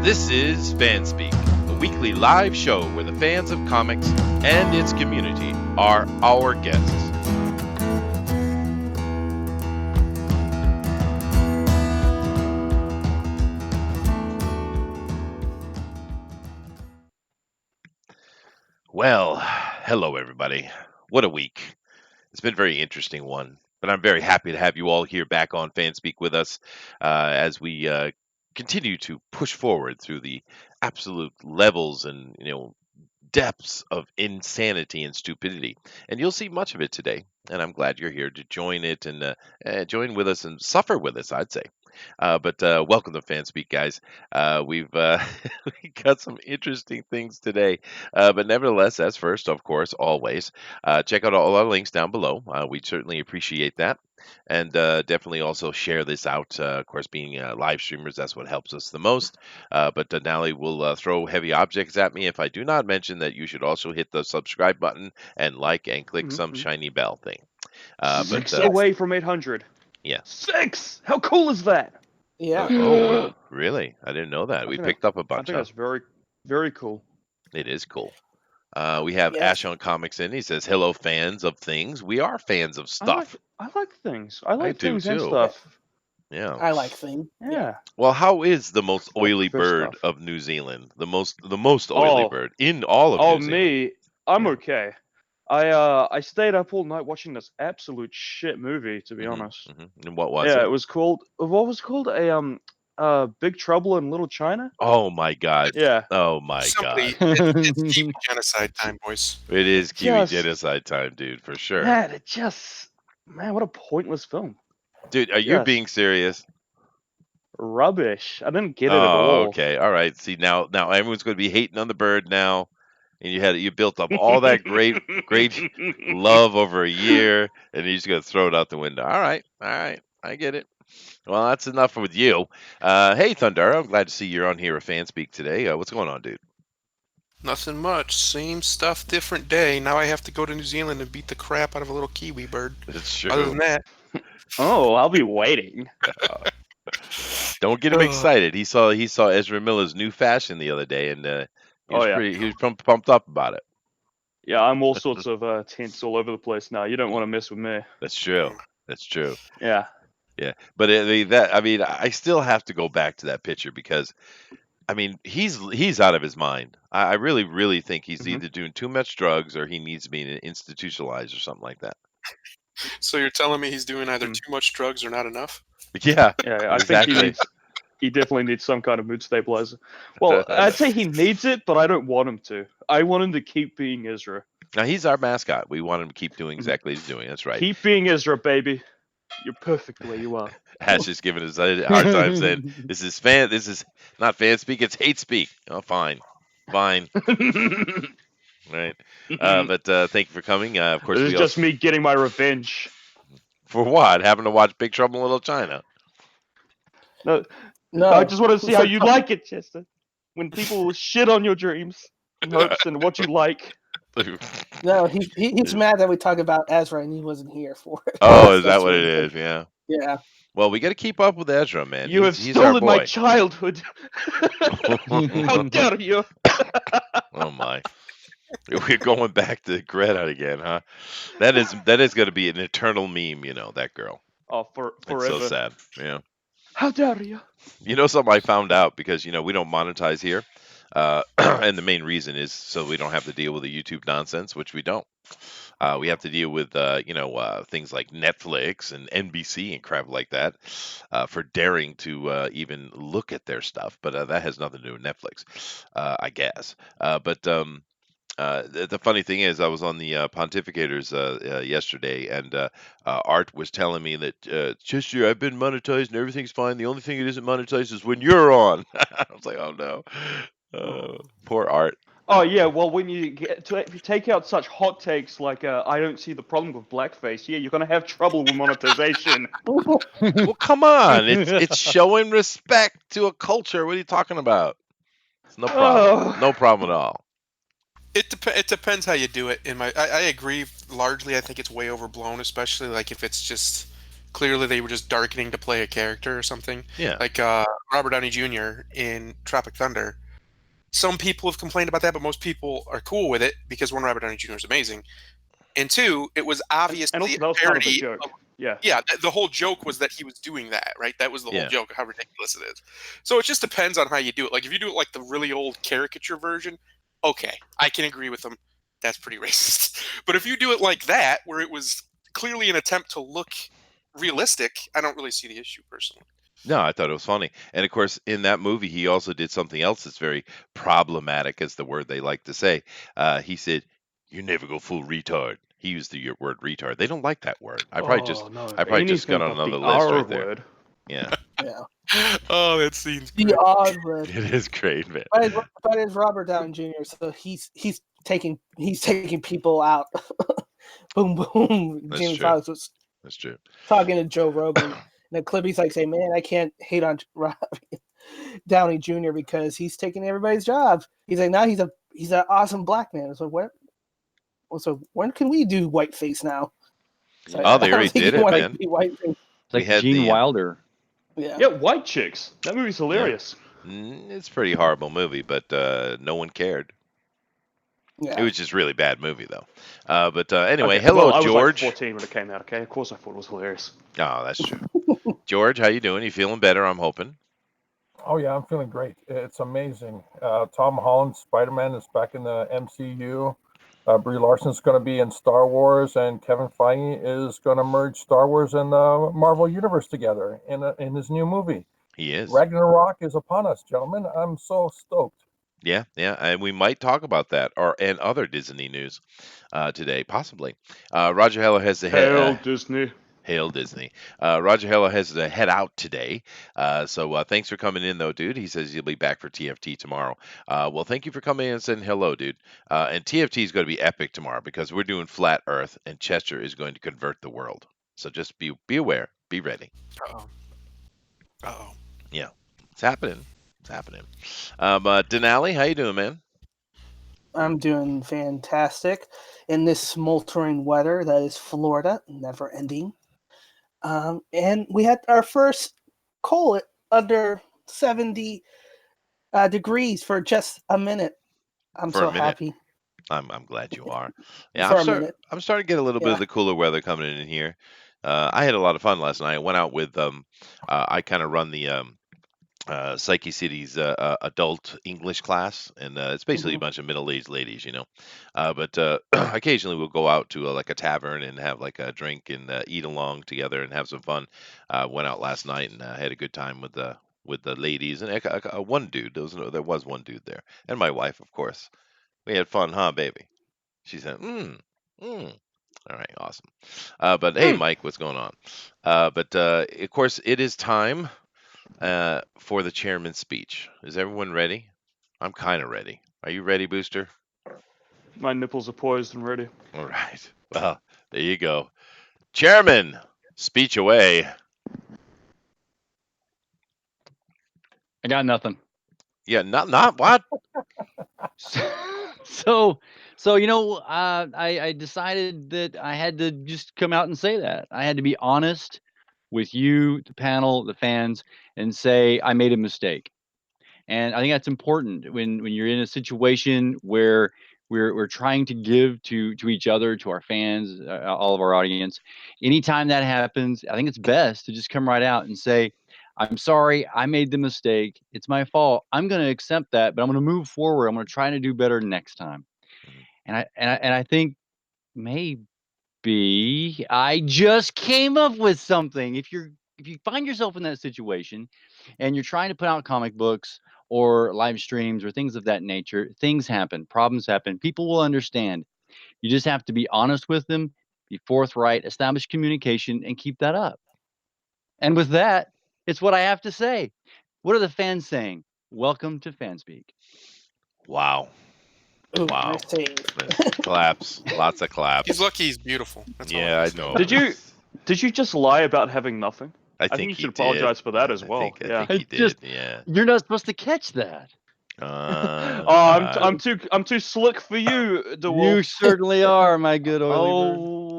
This is FanSpeak, a weekly live show where the fans of comics and its community are our guests. Well, hello everybody. What a week. It's been a very interesting one, but I'm very happy to have you all here back on FanSpeak with us as we continue to push forward through the absolute levels and depths of insanity and stupidity. And you'll see much of it today. And I'm glad you're here to join it and join with us and suffer with us, I'd say. But welcome to FanSpeak, guys. We've we got some interesting things today. But nevertheless, as first, of course, always, check out all our links down below. We'd certainly appreciate that. And definitely also share this out. Of course, being live streamers, that's what helps us the most. But Dinale will throw heavy objects at me if I do not mention that you should also hit the subscribe button and like and click some shiny bell thing. Six away from 800. Yeah. 6! How cool is that? Yeah. Oh, really? I didn't know that. We picked up a I bunch. think that's very, very cool. It is cool. We have Yes. Ash on Comics in. He says, "Hello, fans of things. We are fans of stuff." I like things. I like do things and too. stuff. Yeah. I like thing. Yeah. Well, how is the most oily Fish bird stuff. of New Zealand? The most oily Oh. bird in all of Oh, New Zealand. me. I'm Yeah. okay. I stayed up all night watching this absolute shit movie, to be honest. And what was Yeah, it? it was called. What was it called? Big Trouble in Little China. Oh my God. Yeah. Oh my Somebody, God. it's Kiwi genocide time, boys. It is Kiwi Just- genocide time, dude, for sure. Man, what a pointless film. Dude, are you Yes. being serious? Rubbish. I didn't get it at Oh, all. okay. All right. See, now everyone's going to be hating on the bird now. And you built up all that great love over a year, and you're just gonna throw it out the window. All right, I get it. Well, that's enough with you. Hey, Thunder, I'm glad to see you're on here at FanSpeak today. What's going on, dude? Nothing much. Same stuff, different day. Now I have to go to New Zealand and beat the crap out of a little Kiwi bird. It's true. Other than that, Oh, I'll be waiting. Don't get him excited. He saw Ezra Miller's new fashion the other day, and he was pumped up about it. Yeah, I'm all sorts of tints all over the place now. You don't want to mess with me. That's true. That's true. Yeah. Yeah, but I still have to go back to that picture because, I mean, he's out of his mind. I really, really think he's either doing too much drugs or he needs to be institutionalized or something like that. so you're telling me he's doing either too much drugs or not enough? Yeah, Yeah, I exactly. think he definitely needs some kind of mood stabilizer. Well, I'd say he needs it, but I don't want him to. I want him to keep being Ezra. Now he's our mascot. We want him to keep doing exactly what he's doing. That's right. Keep being Ezra, baby. You're perfect the way you are. Ash is giving us a hard time saying this is not FanSpeak, it's hate speak. Oh, fine. Right. But thank you for coming. Of course, This is just me getting my revenge. For what? Having to watch Big Trouble in Little China. No, No. I just want to see how you like it, Chester. When people shit on your dreams and hopes and what you like. No, he's mad that we talk about Ezra and he wasn't here for it. Oh, is that what it is? Yeah. Yeah. Well, we got to keep up with Ezra, man. You have he's our stolen my boy. childhood. How dare you? Oh my. We're going back to Greta again, huh? That is going to be an eternal meme, that girl. Oh, forever. It's so sad. Yeah. How dare you? You know something I found out because we don't monetize here, and the main reason is so we don't have to deal with the YouTube nonsense, which we don't. We have to deal with things like Netflix and NBC and crap like that for daring to even look at their stuff, but that has nothing to do with Netflix, I guess. But the funny thing is, I was on the Pontificators yesterday, and Art was telling me that, Chester, I've been monetized and everything's fine. The only thing that isn't monetized is when you're on. I was like, oh no. Poor Art. Oh yeah, well when if you take out such hot takes like I don't see the problem with blackface, yeah, you're gonna have trouble with monetization. Well, come on. It's showing respect to a culture. What are you talking about? It's no problem. Oh. No problem at all. It depends how you do it. I agree largely. I think it's way overblown, especially like if it's just clearly they were just darkening to play a character or something. Yeah. Like Robert Downey Jr. in Tropic Thunder. Some people have complained about that, but most people are cool with it because one, Robert Downey Jr. is amazing, and two, it was obviously And also, a that was kind of a parody. joke. Yeah. Yeah, the whole joke was that he was doing that, right? That was the whole Yeah. joke, how ridiculous it is. So it just depends on how you do it. Like, if you do it like the really old caricature version, okay, I can agree with them. That's pretty racist. But if you do it like that, where it was clearly an attempt to look realistic, I don't really see the issue personally. No, I thought it was funny. And of course, in that movie, he also did something else that's very problematic, is the word they like to say. He said, "You never go full retard." He used the word retard. They don't like that word. I probably just no. got on Anything but another the list R right there. word. Yeah, Yeah. Oh, that scene's The great. odd word. it is great, man. But it's Robert Downey Jr., so he's taking people out. Boom, boom. That's Jimmy true. Fox was That's true. talking to Joe Rogan. In the clip, he's like saying, "Man, I can't hate on Robert Downey Jr. because he's taking everybody's job." He's like, "Now he's an awesome black man." So what? So when can we do whiteface now? So Oh, they I don't already think did he it, wants man. to be whiteface. It's like We had Gene the, Wilder. Yeah. Yeah, White Chicks. That movie's hilarious. It's a pretty horrible movie, but no one cared. It Yeah. was just really bad movie, though. But anyway, Okay, hello, well, I was George. like 14 when it came out. Okay, of course I thought it was hilarious. Oh, that's true. George, how you doing? You feeling better? I'm hoping. Oh yeah, I'm feeling great. It's amazing. Tom Holland's Spider-Man is back in the MCU. Brie Larson's going to be in Star Wars, and Kevin Feige is going to merge Star Wars and the Marvel Universe together in his new movie. He is. Ragnarok is upon us, gentlemen. I'm so stoked. Yeah, and we might talk about that and other Disney news today, possibly. Roger Hello has the Hail Disney. Hail Disney. Roger Hello has to head out today. So thanks for coming in, though, dude. He says you'll be back for TFT tomorrow. Well, thank you for coming in and saying hello, dude. And TFT is going to be epic tomorrow because we're doing Flat Earth, and Chester is going to convert the world. So just be aware. Be ready. Uh-oh. Yeah, it's happening. It's happening. Dinale, how you doing, man? I'm doing fantastic in this smoldering weather that is Florida, never ending. And we had our first cold under 70 degrees for just a minute. I'm For so a minute. happy. I'm glad you are. Yeah, For a minute. I'm starting to get a little bit of Yeah. the cooler weather coming in here. I had a lot of fun last night. I went out with I kind of run the Psyche City's adult English class, and it's basically a bunch of middle-aged ladies, you know. But occasionally we'll go out to like a tavern and have like a drink and eat along together and have some fun. Went out last night and had a good time with the ladies and one dude. There was one dude there, and my wife, of course. We had fun, huh, baby? She said, All right, awesome. But hey, Mike, what's going on? But of course, it is time for the chairman's speech. Is everyone ready? I'm kind of ready. Are you ready, Booster? My nipples are poised and ready. All right. Well, there you go. Chairman, speech away. I got nothing. Yeah, not what? So I decided that I had to just come out and say that. I had to be honest with you, the panel, the fans, and say I made a mistake. And I think that's important when you're in a situation where we're trying to give to each other, to our fans, all of our audience. Anytime that happens, I think it's best to just come right out and say, I'm sorry, I made the mistake. It's my fault. I'm going to accept that, but I'm going to move forward. I'm going to try to do better next time. And I think maybe I just came up with something. If you find yourself in that situation and you're trying to put out comic books or live streams or things of that nature, things happen, problems happen. People will understand. You just have to be honest with them, be forthright, establish communication, and keep that up. And with that, it's what I have to say. What are the fans saying? Welcome to FanSpeak. Wow. Ooh, Wow. nice save. Claps. Lots of claps. He's lucky he's beautiful. That's all Yeah, I can say. know. Did you just lie about having nothing? I think you he should did. apologize for that as I well. think Yeah. he did. Just- Yeah. You're not supposed to catch that. I'm too slick for you, You DeWolf. certainly are, my good oily bird. Oh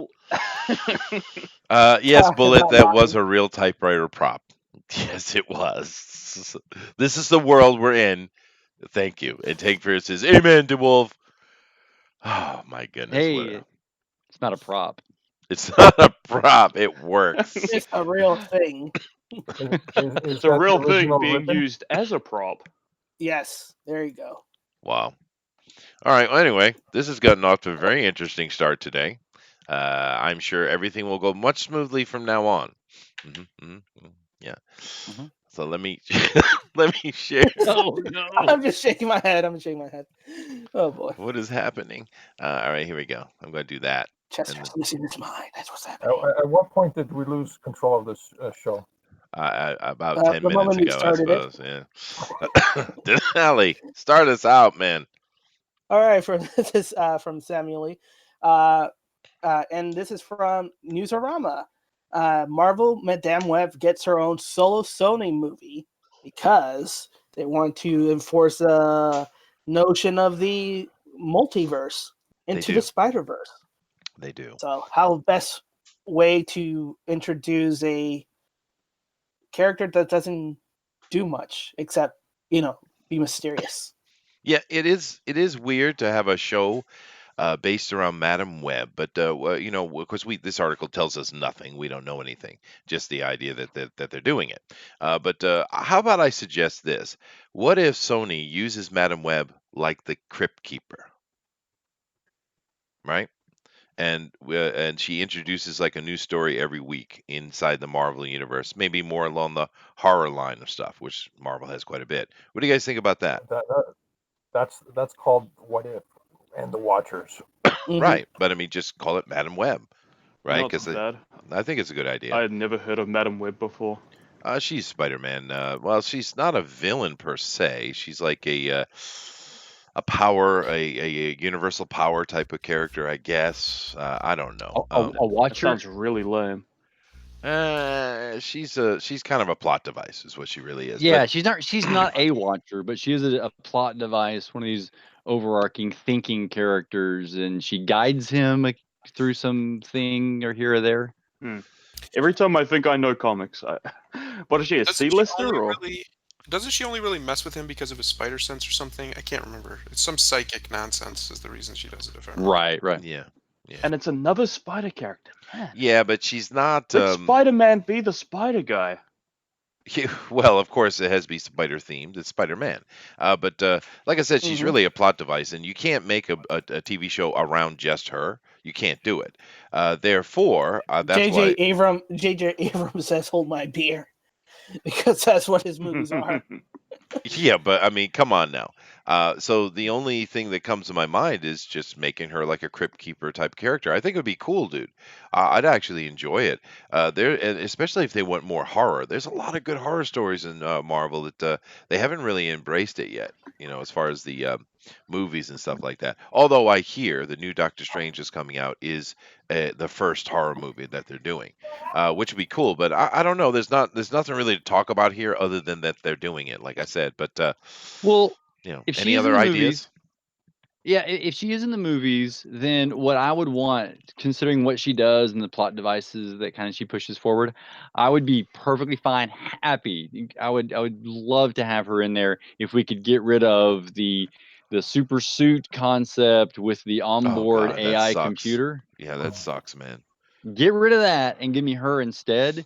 Well, Yes, Talk Bullet, about that was lying. a real typewriter prop. Yes, it was. This is the world we're in. Thank you. And Tank Fear says, "Amen, DeWolf." Oh my goodness, what Hey, a it's not a prop. it's not a prop. It works. It's a real thing. Is it's a that the real thing original being ribbon? used as a prop. Yes, there you go. Wow. All right. Well, anyway, this has gotten off to a very interesting start today. I'm sure everything will go much smoothly from now on. Yeah. Mhm. So let me let me share Oh no! I'm just shaking my head. I'm shaking my head. Oh boy. what is happening. All right, here we go. I'm going to do that. Chester's And losing his mind. That's what's At, happening. at what point did we lose control of this show? about 10 The minutes moment we ago, I started it. suppose. Yeah. Dinale, start us out, man. All right, from this is from Samuel Lee. Uh, and this is from Newsarama. Marvel Madame Web gets her own solo Sony movie because they want to enforce a notion of the multiverse They into do. the Spider Verse. They do. So, how best way to introduce a character that doesn't do much except be mysterious. Yeah, it is weird to have a show based around Madam Web, but of course, this article tells us nothing. We don't know anything, just the idea that they're doing it. But how about I suggest this? What if Sony uses Madam Web like the Crypt Keeper, right? And she introduces like a new story every week inside the Marvel universe, maybe more along the horror line of stuff, which Marvel has quite a bit. What do you guys think about that? That's called What If and the Watchers. Mm-hmm. Right, but I mean, just call it Madam Web, right? Not Because bad. I think it's a good idea. I had never heard of Madam Web before. She's Spider-Man. Well, she's not a villain per se. She's like a power, a universal power type of character, I guess. I don't know. A That watcher? sounds really lame. She's kind of a plot device, is what she really is. Yeah, But she's not a watcher, but she is a plot device, one of these overarching thinking characters, and she guides him through something or here or there. Every time I think I know comics, what is she, a Doesn't she C-lister only or? really? Doesn't she only really mess with him because of his spider sense or something? I can't remember. It's some psychic nonsense is the reason she does it. If I remember. Right. yeah, yeah, And it's another Spider character. Man, yeah. But she's not. let Spider-Man be the Spider guy. Well, of course, it has to be spider themed. It's Spider Man. But like I said, she's Mm-hmm. really a plot device, and you can't make a TV show around just her. You can't do it. Therefore, that's why. J.J. Abrams says, "Hold my beer," because that's what his movies are. Yeah, but I mean, come on now. So the only thing that comes to my mind is just making her like a crypt keeper type character. I think it would be cool, dude. I'd actually enjoy it. And especially if they want more horror. There's a lot of good horror stories in Marvel that they haven't really embraced it yet. As far as the movies and stuff like that. Although I hear the new Doctor Strange is coming out is the first horror movie that they're doing, which would be cool. But I don't know. There's nothing really to talk about here other than that they're doing it, like I said. But Well, if she any is in other the ideas? movies, yeah, if she is in the movies, then what I would want, considering what she does and the plot devices that kind of she pushes forward, I would be perfectly fine, happy. I would love to have her in there if we could get rid of the super suit concept with the Oh onboard God, that AI sucks. computer. Yeah, that sucks, man. Get rid of that and give me her instead.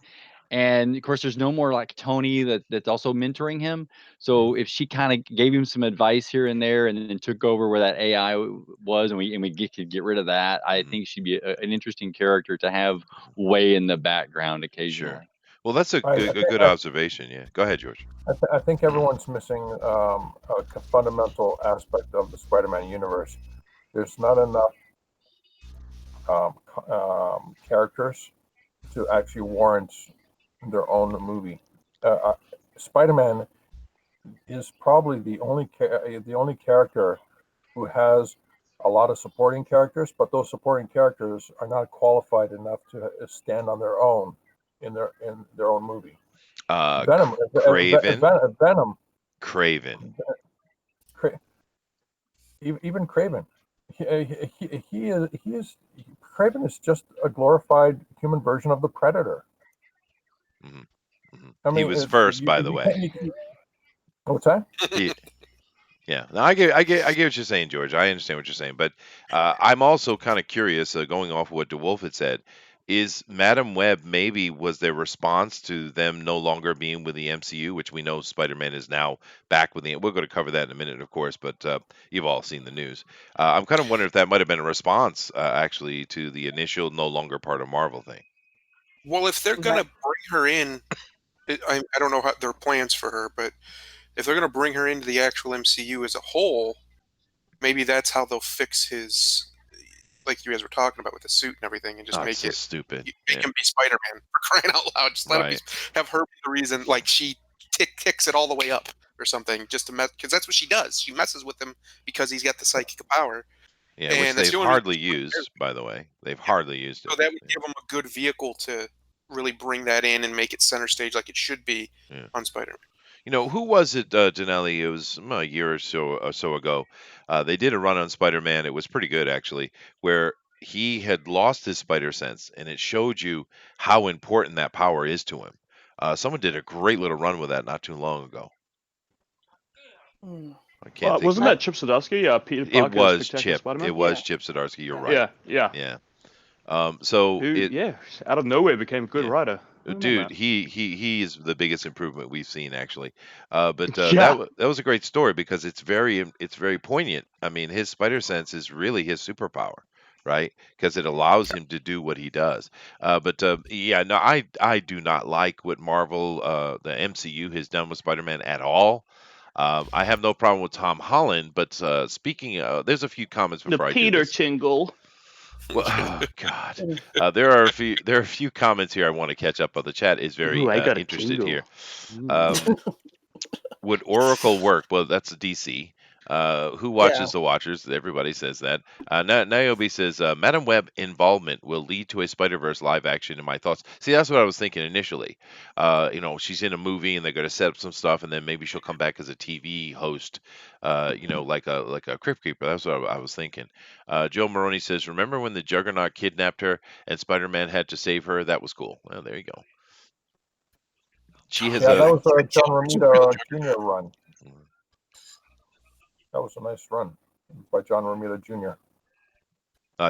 And of course, there's no more like Tony that's also mentoring him. So if she kind of gave him some advice here and there, and then took over where that AI was, and could get rid of that, I Mhm. think she'd be an interesting character to have way in the background Sure. occasionally. Well, that's a I, I, good a think, good observation. Yeah, go ahead, George. I think everyone's missing a fundamental aspect of the Spider-Man universe. There's not enough characters to actually warrant their own movie. Spider-Man is probably the only character who has a lot of supporting characters, but those supporting characters are not qualified enough to stand on their own in their own movie. Venom, Craven, Venom, Craven. even Craven. he is Craven is just a glorified human version of the Predator. Mhm, mhm. I He mean, was first, by the way. What's that? Yeah, no, I get what you're saying, George. I understand what you're saying, but I'm also kind of curious, going off of what DeWolf had said. Is Madam Web maybe was their response to them no longer being with the MCU, which we know Spider-Man is now back with the. We're going to cover that in a minute, of course, but you've all seen the news. I'm kind of wondering if that might have been a response, actually, to the initial no longer part of Marvel thing. Well, if they're going to bring her in, I don't know how their plans for her, but if they're going to bring her into the actual MCU as a whole, maybe that's how they'll fix his, like you guys were talking about with the suit and everything, and just Oh, it's make so it stupid. make Yeah. him be Spider-Man for crying out loud. Just let him Right. have her be the reason, like she ticks it all the way up or something, just to mess, because that's what she does. She messes with him because he's got the psychic power, Yeah, which and that's they've the only reason hardly she's there. used, by the way. They've hardly used So it. that would give him a good vehicle to really bring that in and make it center stage like it should be Yeah. on Spider-Man. You know, who was it, Dinale? It was a year or so ago. They did a run on Spider-Man. It was pretty good, actually, where he had lost his spider sense, and it showed you how important that power is to him. Someone did a great little run with that not too long ago. Hmm. I can't think. Wasn't that Chip Zdarsky? Peter It Parker, was Spectacular Chip. It Spider-Man. was Yeah. Chip Zdarsky. You're right. Yeah. So Who? it, Yeah, out of nowhere became a good yeah. writer. I didn't know Dude, that. he is the biggest improvement we've seen, actually. But Yeah. that was a great story because it's very poignant. I mean, his spider sense is really his superpower, right? Because it allows him to do what he does. But yeah, no, I do not like what Marvel, the MCU, has done with Spider-Man at all. I have no problem with Tom Holland, but speaking, there's a few comments The before I do Peter this. tingle. Well, oh God, there are a few comments here I want to catch up on. The chat is very Ooh, I got a interested tingle. here. Ooh. Would Oracle work? Well, that's a DC. Who Yeah. watches the Watchers? Everybody says that. Niobe says Madam Web involvement will lead to a Spider-Verse live action. In my thoughts, see, that's what I was thinking initially. She's in a movie and they're going to set up some stuff, and then maybe she'll come back as a TV host. Like a Crypt Keeper. That's what I was thinking. Joe Maroney says, "Remember when the Juggernaut kidnapped her and Spider-Man had to save her? That was cool." Well, there you go. She has Yeah, that a. was a John Romita Jr. run. Mm. That was a nice run by John Romita Jr.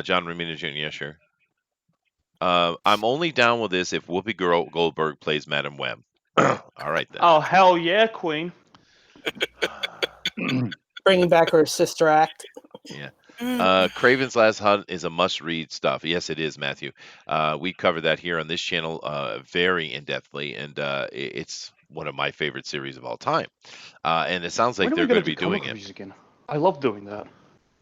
John Romita Jr. Yeah, sure. I'm only down with this if Whoopi Goldberg plays Madam Web. All right then. Oh hell yeah, Queen. Bringing back her sister act. Yeah. Craven's Last Hunt is a must-read stuff. Yes, it is, Matthew. We covered that here on this channel very in-depthly, and it's one of my favorite series of all time. And it sounds like When are we they're gonna going to do be comic doing it. reviews again? I love doing that.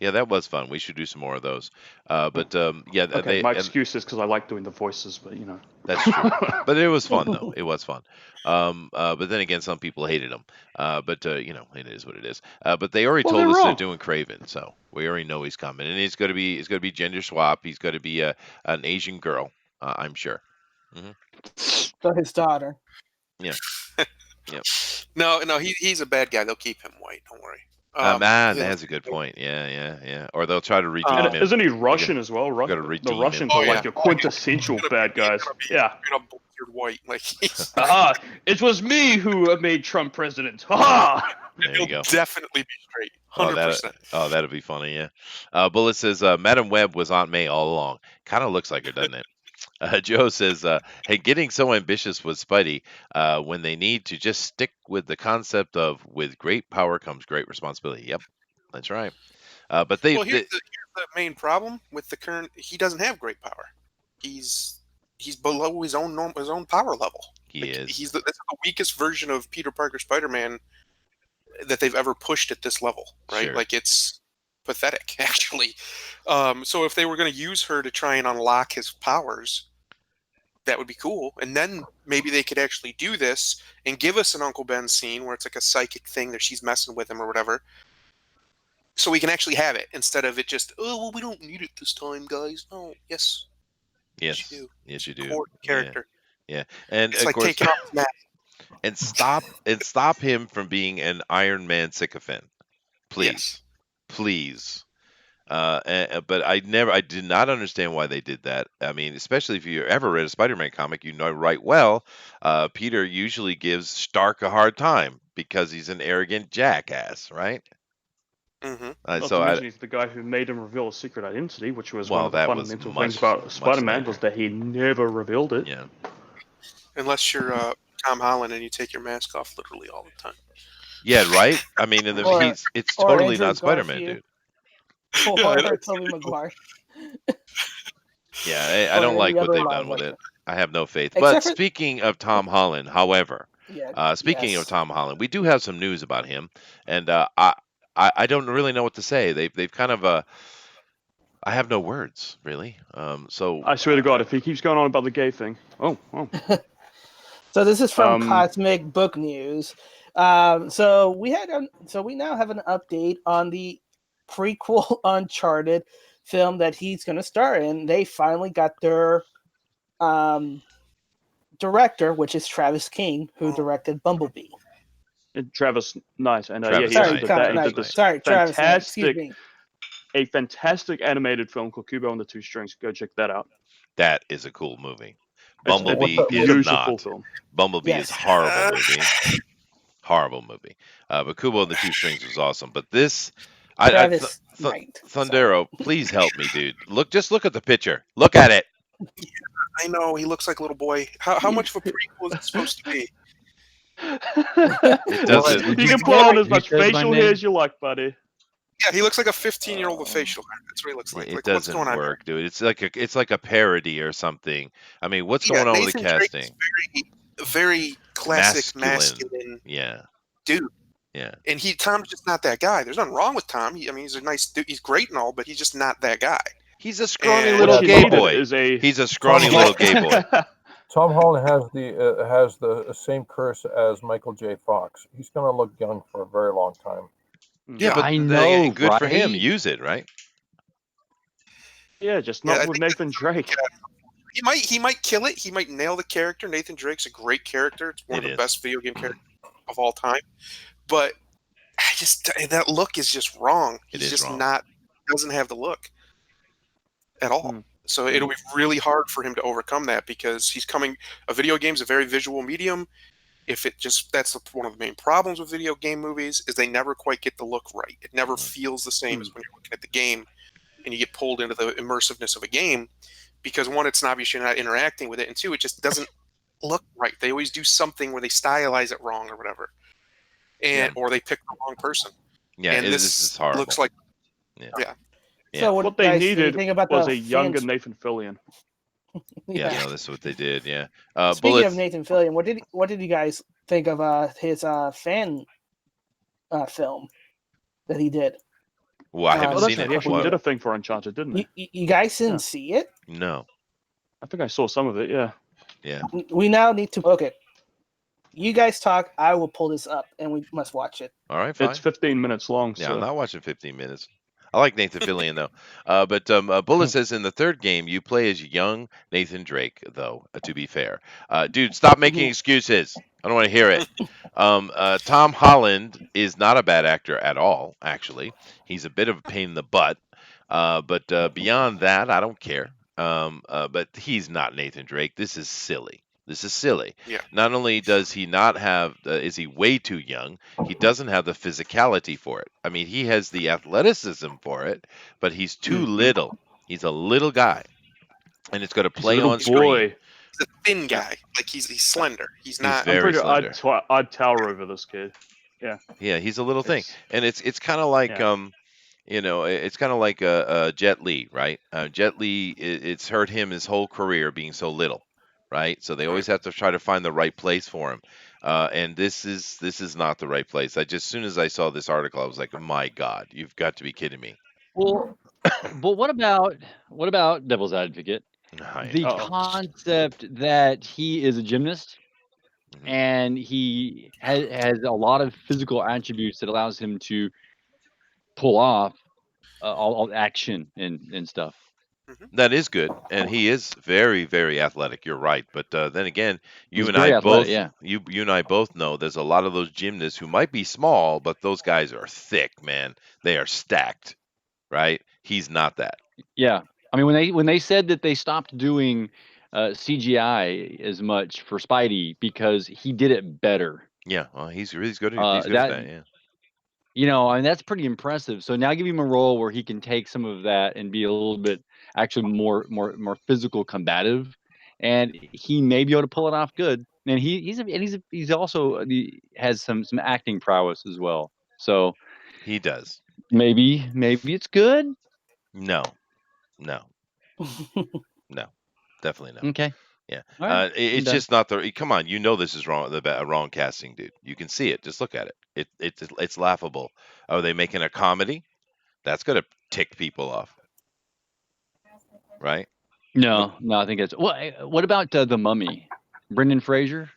Yeah, that was fun. We should do some more of those. But yeah, Okay, my excuse is because I like doing the voices, but you know. That's true. But it was fun though. It was fun. But then again, some people hated him. But it is what it is. But they already Well, told they're us they're wrong. doing Craven, so we already know he's coming, and it's gonna be gender swap. He's gonna be an Asian girl, I'm sure. So his daughter. Yeah. Yep. No, he's a bad guy. They'll keep him white. Don't worry. That's a good point. Yeah. Or they'll try to redeem him. Isn't he Russian as well? gotta The redeem him. Russians Oh, are yeah. like your quintessential bad guys. Yeah. You're white. Like he's It was me who made Trump president. Ha! There you he'll go. definitely be straight. Oh, 100%. that'll be funny. Yeah. Bullet says Madam Web was Aunt May all along. Kind of looks like her, doesn't it? Joe says, "Hey, getting so ambitious with Spidey when they need to just stick with the concept of with great power comes great responsibility." Yep, that's right. But Well, here's the main problem with the current. He doesn't have great power. He's below his own power level. He is. This is the weakest version of Peter Parker Spider-Man that they've ever pushed at this level, right? Sure. Like it's pathetic, actually. So if they were going to use her to try and unlock his powers, that would be cool. And then maybe they could actually do this and give us an Uncle Ben scene where it's like a psychic thing that she's messing with him or whatever. So we can actually have it instead of it just, oh, well, we don't need it this time, guys. Oh, yes. Yes, you do. yes, you do. Important character. Yeah, and It's of like course, taking off his mask. and stop him from being an Iron Man sycophant, please, Yes. please. But I did not understand why they did that. I mean, especially if you ever read a Spider-Man comic, you know right well, Peter usually gives Stark a hard time because he's an arrogant jackass, right? Mm-hmm. Not So to I, mention he's the guy who made him reveal a secret identity, which was one well, of the that was fundamental things much about Spider-Man later. was that he never revealed it. Yeah, Unless you're Tom Holland and you take your mask off literally all the time. yeah, right. I mean, and Or- it's or totally Andrew not Spider-Man, Garfield. dude. Yeah, I Or know. Tobey Maguire. Yeah, I Or don't any like what other they've live done with action. it. I have no faith. But Except for speaking of Tom Holland, however, speaking of yes. Tom Holland, we do have some news about him, and I don't really know what to say. They've kind of I have no words really. So I swear to God, if he keeps going on about the gay thing, oh. So this is from Um, Cosmic Book News. So we now have an update on the prequel Uncharted film that he's going to star in. They finally got their director, which is Travis King, who directed Bumblebee. Travis Knight, and Travis he also Knight, did that. He Travis did Knight. this Sorry, Travis Knight. Excuse fantastic, me. a fantastic animated film called Kubo and the Two Strings. Go check that out. That is a cool movie. It's a Bumblebee is beautiful not. film. Bumblebee is Yes. horrible movie. Horrible movie. But Kubo and the Two Strings was awesome. But this, Travis Knight. Thundero, please help me, dude. Just look at the picture. Look at it. I know he looks like a little boy. How much of a prequel is it supposed to be? It doesn't. You can put on as much facial hair as you like, buddy. Yeah, he looks like a 15-year-old with facial hair. That's what he looks like. It Like, what's doesn't going on work, dude. It's like a parody or something. I mean, what's going on with the Nathan Drake casting? is very classic Masculine. masculine Yeah. dude. Yeah. And Tom's just not that guy. There's nothing wrong with Tom. He's a nice dude. He's great and all, but he's just not that guy. He's a scrawny And- little What you gay needed boy. is a He's a scrawny Tom little Holland. gay boy. Tom Holland has the same curse as Michael J. Fox. He's going to look young for a very long time. Yeah, but I then know, again, good for him. right? Use it, right? Yeah, just Yeah, not I with think Nathan Drake. He might kill it. He might nail the character. Nathan Drake's a great character. It's one of the best video game characters of all time. But that look is just wrong. It He's is just wrong. doesn't have the look at all. So it'll be really hard for him to overcome that because a video game's a very visual medium. That's one of the main problems with video game movies is they never quite get the look right. It never feels the same as when you're looking at the game and you get pulled into the immersiveness of a game because one, it's obvious you're not interacting with it, and two, it just doesn't look right. They always do something where they stylize it wrong or whatever, or they pick the wrong person. Yeah, and this is horrible. looks like Yeah. So What they needed about was the a younger fans- Nathan Fillion. Yeah, no, this is what they did. Yeah. Speaking Bullets. of Nathan Fillion, what did you guys think of his fan film that he did? Well, I haven't Oh, that's seen right. it. He actually Well, did a thing for Uncharted, didn't he? You guys didn't see it? no. I think I saw some of it. Yeah. Yeah. We now need to. Okay, you guys talk. I will pull this up, and we must watch it. All right, fine. It's 15 minutes long. Yeah, so. I'm not watching 15 minutes. I like Nathan Fillion though. But Bullet says in the third game you play as young Nathan Drake, though. To be fair, dude, stop making excuses. I don't want to hear it. Tom Holland is not a bad actor at all. Actually, he's a bit of a pain in the butt. But beyond that, I don't care. But he's not Nathan Drake. This is silly. This is silly. Yeah. Not only does he not have, is he way too young, he doesn't have the physicality for it. I mean, he has the athleticism for it, but he's too little. He's a little guy. And it's going to play on screen. Boy. he's a thin guy. Like he's slender. He's not. very slender. I'd tower over this kid. Yeah. Yeah, he's a little thing. And it's kind of like it's kind of like Jet Li, right? Jet Li, it's hurt him his whole career being so little, right? So they always have to try to find the right place for him. And this is not the right place. As soon as I saw this article, I was like, my God, you've got to be kidding me. Well, but what about Devil's Advocate? The concept that he is a gymnast and he has a lot of physical attributes that allows him to pull off all action and stuff. That is good, and he is very, very athletic. You're right, but then again, you He's and very I both, athletic, yeah. you and I both know there's a lot of those gymnasts who might be small, but those guys are thick, man. They are stacked, right? He's not that. Yeah, I mean when they said that they stopped doing CGI as much for Spidey because he did it better. Yeah, well, he's good. He's good at That that. Yeah. I mean that's pretty impressive. So now give him a role where he can take some of that and be a little bit actually more physical, combative, and he may be able to pull it off good. And he's also has some acting prowess as well. So He does. maybe it's good. No, no, no, definitely no. Okay. Yeah, All right. it's done. just not the. Come on, this is wrong. Wrong casting, dude. You can see it. Just look at it. It's laughable. Are they making a comedy? That's gonna tick people off, right? No, I think it's what about the Mummy? Brendan Fraser?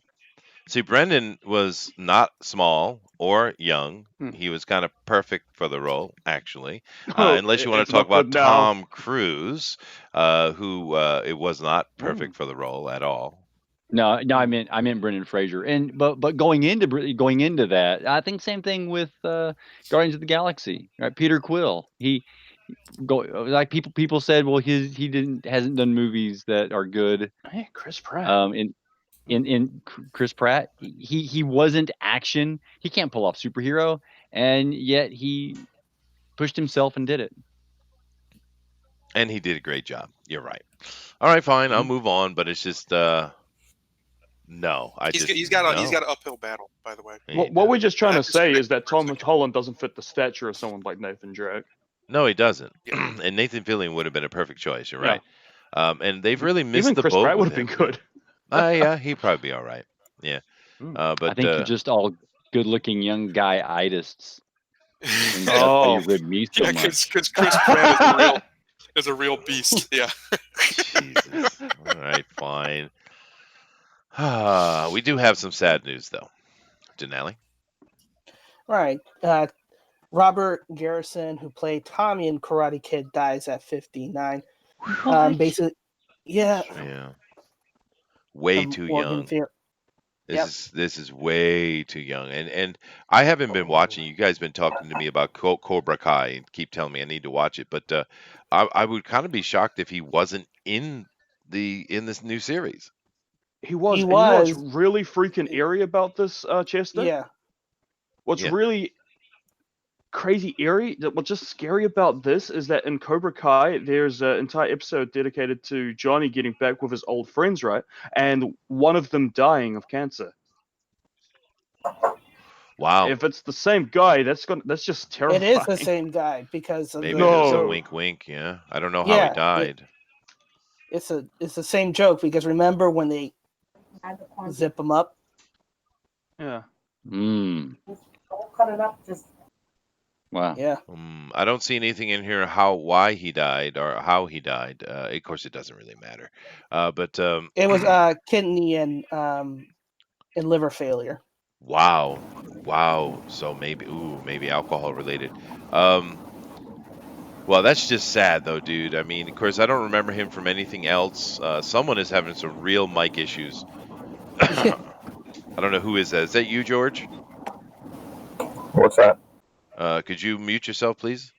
See, Brendan was not small or young. Hmm. He was kind of perfect for the role, actually. Oh, Unless you want it's to talk not good about now. Tom Cruise, who it was not perfect for the role at all. No, I meant Brendan Fraser. And but going into that, I think same thing with Guardians of the Galaxy. Right, Peter Quill. He like people said, well, he hasn't done movies that are good. Hey, Chris Pratt. In Chris Pratt, he wasn't action. He can't pull off superhero, and yet he pushed himself and did it. And he did a great job. You're right. All right, fine. I'll move on. But it's just no. He's got no. an uphill battle, by the way. What we're just trying to Actor's say connected is that for a Tom second. Holland doesn't fit the stature of someone like Nathan Drake. No, he doesn't. Yeah. And Nathan Fillion would have been a perfect choice. You're Yeah. right. And they've really missed Even the Chris boat Pratt would with have been him. good. Yeah, he'd probably be all right. Yeah. But I think you're just all good-looking young guy-idists. And that's Oh. why you rib me so Yeah, much. because Chris Pratt is a real beast. Yeah. Jesus. All right, fine. We do have some sad news, though. Dinale? Right. Robert Garrison, who played Tommy in Karate Kid, dies at 59. Basically, yeah. Yeah. Way too young. This is way too young, and I haven't been watching. You guys been talking to me about Cobra Kai and keep telling me I need to watch it, but I would kind of be shocked if he wasn't in this new series. He was. He And you know what's was. really freaking eerie about this, Chester? Yeah. What's Yeah. really crazy eerie, what's just scary about this is that in Cobra Kai, there's an entire episode dedicated to Johnny getting back with his old friends, right? And one of them dying of cancer. Wow. If it's the same guy, that's just terrifying. It is the same guy because of Maybe the, there's a No. wink, wink. Yeah, I don't know how he Yeah, died. it's the same joke because remember when they zip him up? Yeah. Mm. Cut it up. Just Wow. Yeah. I don't see anything in here why he died or how he died. Of course, it doesn't really matter. But It was kidney and liver failure. wow. So maybe alcohol related. Well, that's just sad though, dude. I mean, of course, I don't remember him from anything else. Someone is having some real mic issues. I don't know who is that. Is that you, George? What's that? Could you mute yourself, please?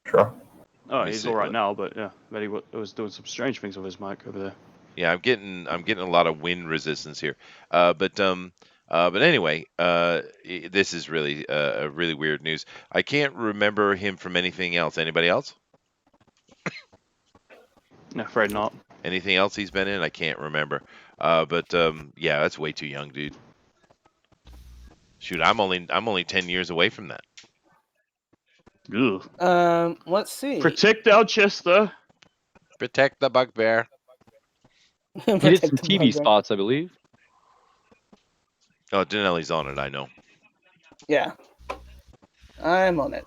Sure. Oh, Let me he's see. all right now, but yeah, but he was doing some strange things with his mic over there. Yeah, I'm getting a lot of wind resistance here. But anyway, this is really a really weird news. I can't remember him from anything else. Anybody else? No, afraid not. Anything else he's been in? I can't remember. But yeah, that's way too young, dude. Shoot, I'm only 10 years away from that. Ugh. Let's see. Protect our Chester. Protect the bugbear. He did some TV spots, I believe. Oh, Dinelle's on it. I know. Yeah. I'm on it.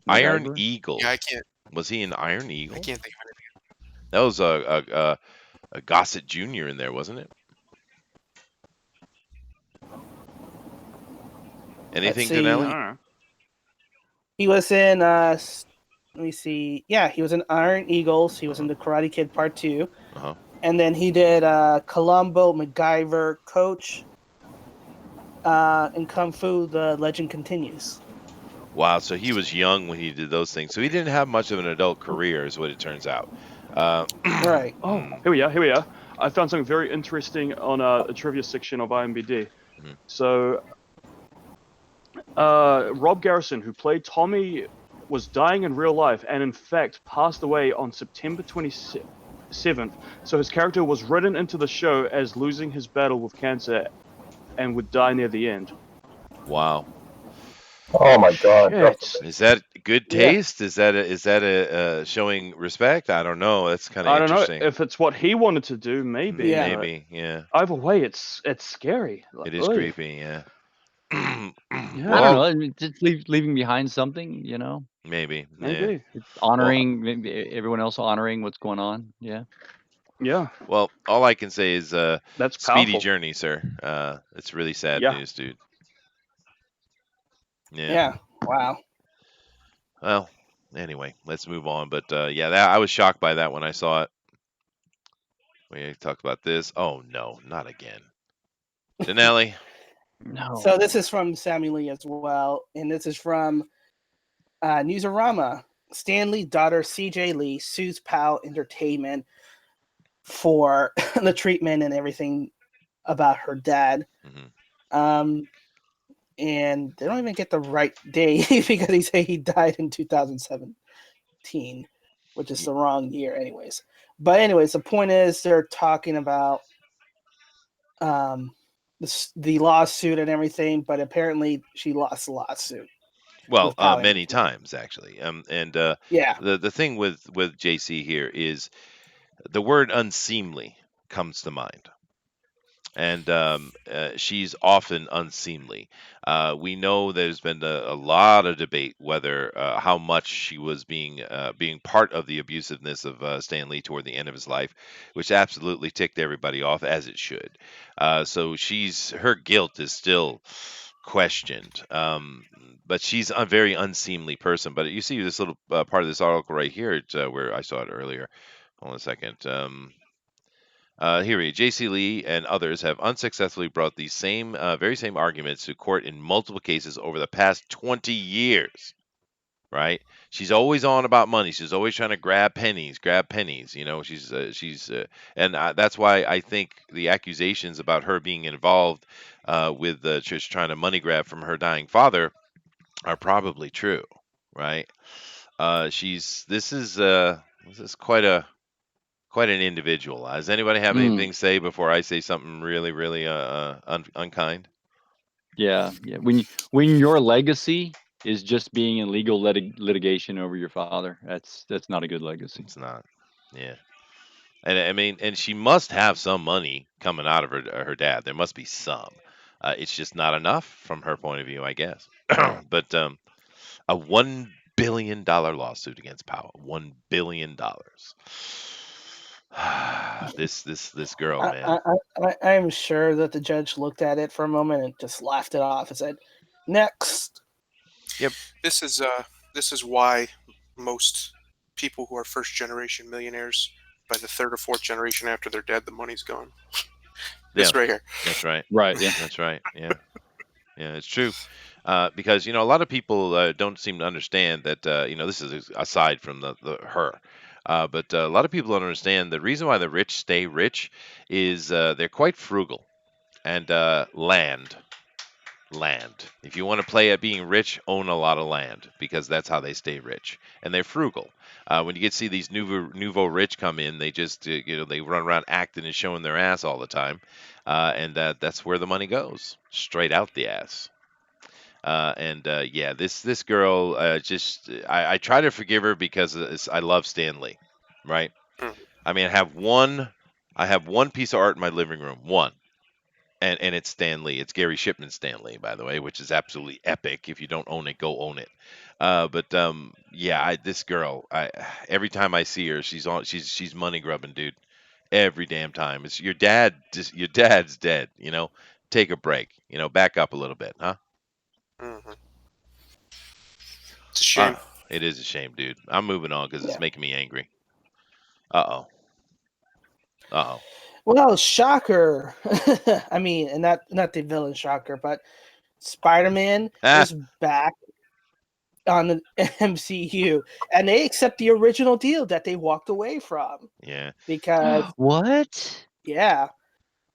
Iron MacGyver. Eagle. Yeah, I can't. Was he in Iron Eagle? I can't think of anything. That was a Gossett Jr. in there, wasn't it? Anything, see. Dinelli? He was in let me see. Yeah, he was in Iron Eagles. He was in the Karate Kid Part 2. Uh-huh. And then he did Columbo, MacGyver, Coach, and Kung Fu, The Legend Continues. Wow, so he was young when he did those things. So he didn't have much of an adult career, is what it turns out. Uh, Right. Oh, mm, here we are. Here we are. I found something very interesting on a trivia section of IMDb. mhm. So, Rob Garrison, who played Tommy, was dying in real life and, in fact, passed away on September 27th. So his character was written into the show as losing his battle with cancer and would die near the end. Wow. Oh my God, that's Shit. Is that good Yeah. taste? Is that a showing respect? I don't know. That's kind of I don't know interesting. if it's what he wanted to do. Maybe, Yeah. but Maybe, yeah. either way, it's scary. It is Oy. creepy, yeah. Yeah, I don't Well, know. I mean, just leaving behind something, maybe, yeah. maybe. Well, honoring maybe everyone else honoring what's going on. Yeah. Yeah, well, all I can say is that's speedy powerful. journey, sir. It's really sad Yeah. news, dude. Yeah. Yeah. Wow. Well, anyway, let's move on. But yeah, I was shocked by that when I saw it. We talked about this. Oh no, not again. Dinale. So No. this is from Sammy Lee as well, and this is from Newsarama. Stanley daughter CJ Lee sues POW Entertainment for the treatment and everything about her dad. Hmm. Um, and they don't even get the right day because he said he died in 2017, which is the wrong year, anyways. But anyways, the point is they're talking about um, the lawsuit and everything, but apparently she lost the lawsuit Well, with POW many Entertainment. times actually. And Yeah, the thing with JC here is the word unseemly comes to mind. And she's often unseemly. We know there's been a lot of debate whether how much she was being part of the abusiveness of Stan Lee toward the end of his life, which absolutely ticked everybody off as it should. So her guilt is still questioned. But she's a very unseemly person. But you see this little part of this article right here, where I saw it earlier. Hold on a second. Here we go. J.C. Lee and others have unsuccessfully brought these very same arguments to court in multiple cases over the past 20 years. Right? She's always on about money. She's always trying to grab pennies, grab pennies. And that's why I think the accusations about her being involved with just trying to money grab from her dying father are probably true. Right? This is quite an individual. Does anybody have Mm, anything to say before I say something really, really unkind? yeah. Yeah. When your legacy is just being in legal litigation over your father, that's not a good legacy. It's not. Yeah, and I mean, and she must have some money coming out of her dad. There must be some. It's just not enough from her point of view, I guess. But a $1 billion lawsuit against Powell. $1 billion. This girl, man. I'm sure that the judge looked at it for a moment and just laughed it off and said, "Next." Yep. This is why most people who are first generation millionaires, by the third or fourth generation after they're dead, the money's gone. Yeah. This right here. That's right. Right. Yeah. That's right. Yeah. Yeah, it's true. Because a lot of people don't seem to understand that. This is aside from the her, but a lot of people don't understand the reason why the rich stay rich is they're quite frugal and land. If you want to play at being rich, own a lot of land because that's how they stay rich. And they're frugal. When you get to see these nouveau rich come in, they just they run around acting and showing their ass all the time, and that's where the money goes, straight out the ass. And yeah, this girl I try to forgive her because I love Stanley, right? Mm. I mean, I have one piece of art in my living room, one, and it's Stan Lee. It's Gary Shipman Stan Lee, by the way, which is absolutely epic. If you don't own it, go own it. But yeah, this girl, every time I see her, she's money grubbing, dude. Every damn time. It's your dad. Your dad's dead. Take a break. Back up a little bit, huh? Hmm. It's a shame. It is a shame, dude. I'm moving on because it's Yeah. making me angry. Uh oh. Uh oh. Well, shocker. I mean, and not the villain shocker, but Spider-Man Ah. is back on the MCU, and they accept the original deal that they walked away from Yeah. because What? yeah.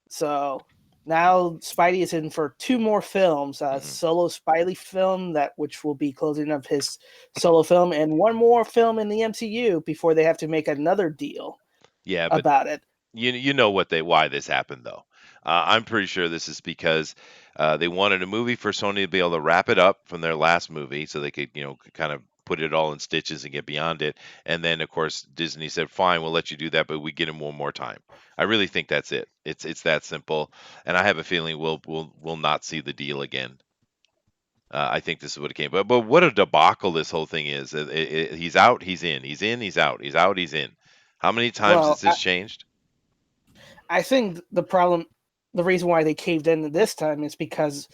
So now Spidey is in for 2 more films: a solo Spidey film which will be closing up his solo film, and 1 more film in the MCU before they have to make another deal Yeah, but about it. you know why this happened though. I'm pretty sure this is because they wanted a movie for Sony to be able to wrap it up from their last movie, so they could kind of put it all in stitches and get beyond it. And then of course Disney said, "Fine, we'll let you do that, but we get him one more time." I really think that's it. It's that simple, and I have a feeling we'll not see the deal again. I think this is what it came. But what a debacle this whole thing is. He's out, he's in, he's in, he's out, he's out, he's in. How many times has Well, this changed? I think the reason why they caved in this time is because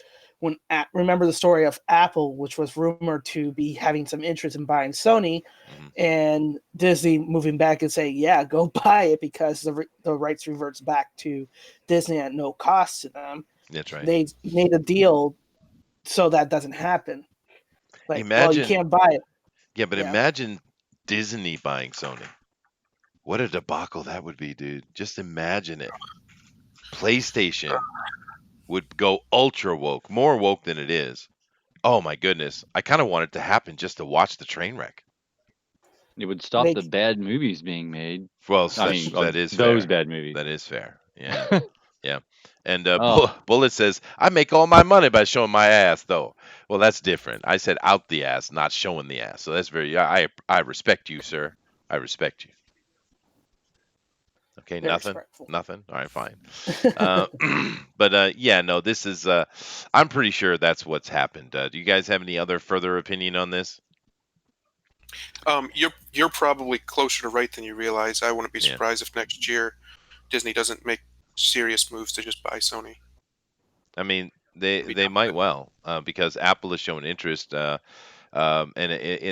remember the story of Apple, which was rumored to be having some interest in buying Sony, and Disney moving back and saying, "Yeah, go buy it," because the rights reverts back to Disney at no cost to them. That's right. They made a deal so that doesn't happen. Like, well, you Imagine, can't buy it. yeah, but Yeah. imagine Disney buying Sony. What a debacle that would be, dude. Just imagine it. PlayStation would go ultra woke, more woke than it is. Oh my goodness. I kind of want it to happen just to watch the train wreck. It would stop They the bad movies being made. Well, I mean, that is those fair. bad movies. That is fair. Yeah. Yeah. And Oh, Bullet says, I make all my money by showing my ass, though. Well, that's different. I said out the ass, not showing the ass. So that's very, I respect you, sir. I respect you. Okay, very nothing? respectful. Nothing? All right, fine. Uh, but yeah, no, this is, I'm pretty sure that's what's happened. Do you guys have any other further opinion on this? You're probably closer to right than you realize. I wouldn't be Yeah. surprised if next year Disney doesn't make serious moves to just buy Sony. I mean, I'd be they done with might it. well, because Apple has shown interest. And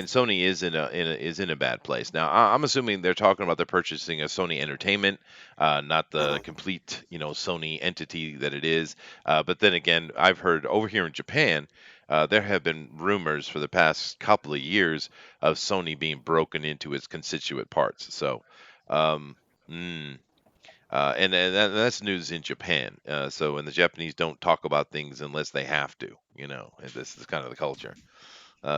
Sony is in a bad place now. I'm assuming they're talking about the purchasing of Sony Entertainment, not the Mhm. complete Sony entity that it is. But then again, I've heard over here in Japan, there have been rumors for the past couple of years of Sony being broken into its constituent parts. So. Um, mm, that's news in Japan. And the Japanese don't talk about things unless they have to, and this is kind of the culture.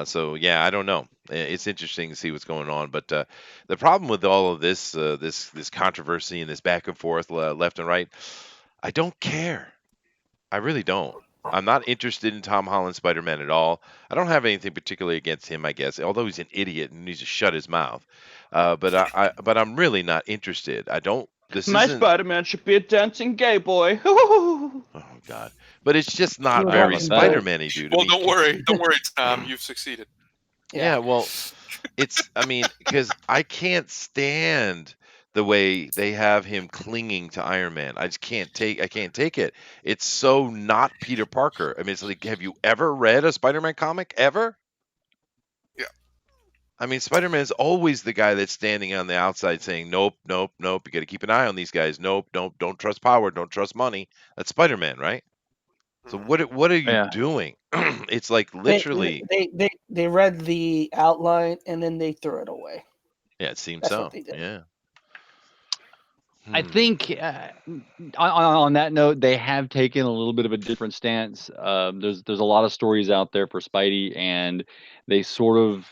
So yeah, I don't know. It's interesting to see what's going on, but the problem with all of this controversy and this back and forth, left and right, I don't care. I really don't. I'm not interested in Tom Holland Spider-Man at all. I don't have anything particularly against him, I guess, although he's an idiot and needs to shut his mouth. But I'm really not interested. I don't. This My isn't. Spider-Man should be a dancing gay boy. Oh God. But it's just not True I don't very know Dancing about that. Boy. Spider-Man-y, dude. I Well, mean, don't worry, Tom. You've succeeded. Yeah. yeah, well, I mean, because I can't stand the way they have him clinging to Iron Man. I can't take it. It's so not Peter Parker. I mean, it's like, have you ever read a Spider-Man comic ever? Yeah. I mean, Spider-Man is always the guy that's standing on the outside saying, "Nope, nope, nope. You got to keep an eye on these guys. Nope, nope. Don't trust power. Don't trust money." That's Spider-Man, right? So Mhm. what are you Yeah. doing? It's like They, literally, they read the outline and then they threw it away. yeah, it seems That's what so. they did. Yeah. I Hmm. think on that note, they have taken a little bit of a different stance. There's a lot of stories out there for Spidey, and they sort of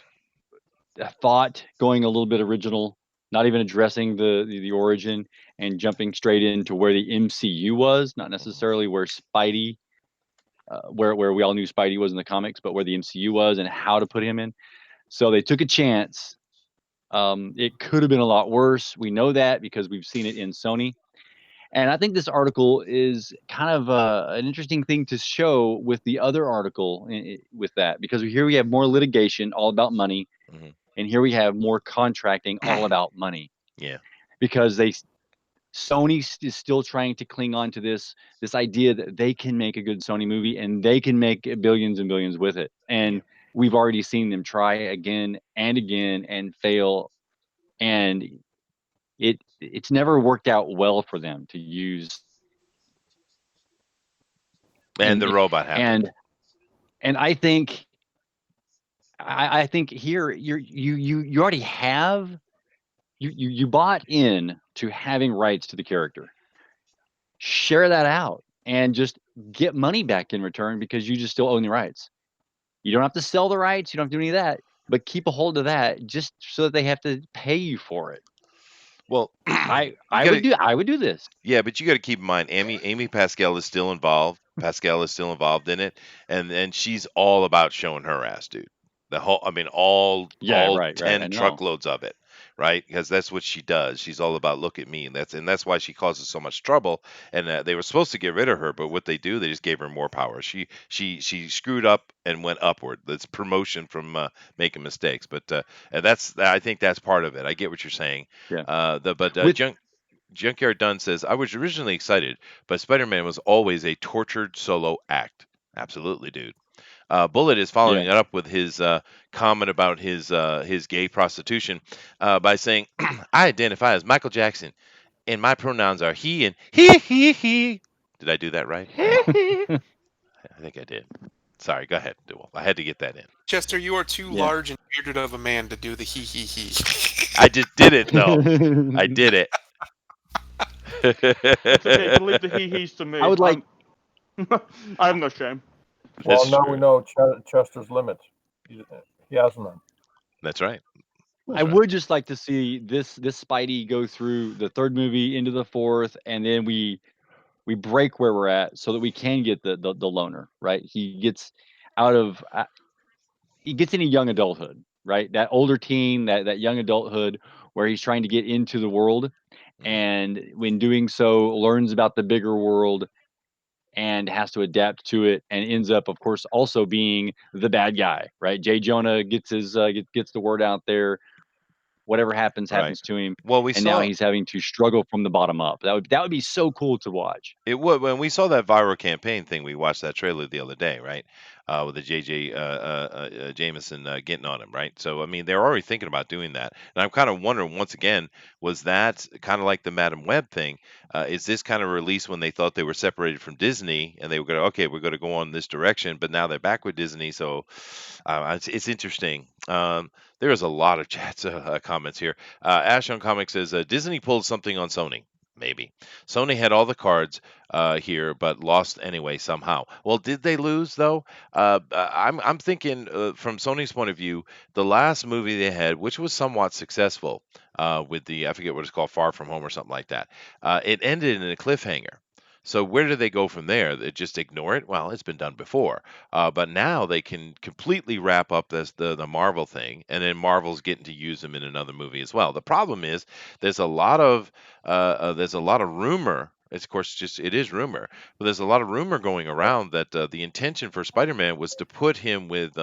thought going a little bit original, not even addressing the origin and jumping straight into where the MCU was, not necessarily where Spidey, where we all knew Spidey was in the comics, but where the MCU was and how to put him in. So they took a chance. It could have been a lot worse. We know that because we've seen it in Sony. And I think this article is kind of an interesting thing to show with the other article with that, because here we have more litigation all about money, Mhm. and here we have more contracting all about money, Yeah. because Sony is still trying to cling on to this idea that they can make a good Sony movie and they can make billions and billions with it. Yeah. And we've already seen them try again and fail, and it's never worked out well for them to use And in the robot happened. and I think I think here you already have you bought in to having rights to the character. Share that out and just get money back in return because you just still own the rights. You don't have to sell the rights. You don't have to do any of that, but keep a hold of that just so that they have to pay you for it. Well, I you I got to would do I would do this. Yeah, but you got to keep in mind, Amy Pascal is still involved. Pascal is still involved in it, and she's all about showing her ass, dude. The whole, I mean, Yeah, all right. I 10 know. truckloads of it, right? Because that's what she does. She's all about look at me, and that's why she causes so much trouble. And they were supposed to get rid of her, but what they do, they just gave her more power. She screwed up and went upward. That's promotion from making mistakes. But and I think that's part of it. I get what you're saying. Yeah. The but With Junkyard Dunn says, I was originally excited, but Spider Man was always a tortured solo act. Absolutely, dude. Bullet is following yeah. it up with his comment about his gay prostitution by saying, I identify as Michael Jackson, and my pronouns are he and he. Did I do that right? I think I did. Sorry, go ahead, Duel. I had to get that in. Chester, you are too Yeah. large and bearded of a man to do the he he he. I just did it, though. I did it. It's okay. You can leave the hee hees to I me. would like I have no shame. Well, That's now we true. know Chester's limit. He has none. That's right. I That's right. would just like to see this Spidey go through the third movie into the fourth, and then we break where we're at so that we can get the loner, right? He gets out of he gets into young adulthood, right? That older teen, that young adulthood where he's trying to get into the world, Mhm. and when doing so, learns about the bigger world and has to adapt to it, and ends up, of course, also being the bad guy, right? Jay Jonah gets his gets the word out there. Whatever happens, Right. happens to him, Well, we and now saw he's having to struggle from the bottom up. That would be so cool to watch. it would when we saw that viral campaign thing. We watched that trailer the other day, right? With the JJ Jameson getting on him, right? So I mean, they're already thinking about doing that, and I'm kind of wondering once again, was that kind of like the Madam Web thing? Is this kind of release when they thought they were separated from Disney and they were going to okay, we're going to go on this direction, but now they're back with Disney, so it's interesting. There is a lot of chats comments here. Ash on Comics says Disney pulled something on Sony. Maybe Sony had all the cards here, but lost anyway somehow. Well, did they lose though? I'm thinking from Sony's point of view, the last movie they had, which was somewhat successful, with the I forget what it's called, Far From Home or something like that. It ended in a cliffhanger. So where do they go from there? They just ignore it? Well, it's been done before, but now they can completely wrap up this the Marvel thing, and then Marvel's getting to use them in another movie as well. The problem is there's a lot of there's a lot of rumor. It's, of course, just it is rumor, but there's a lot of rumor going around that the intention for Spider-Man was to put him with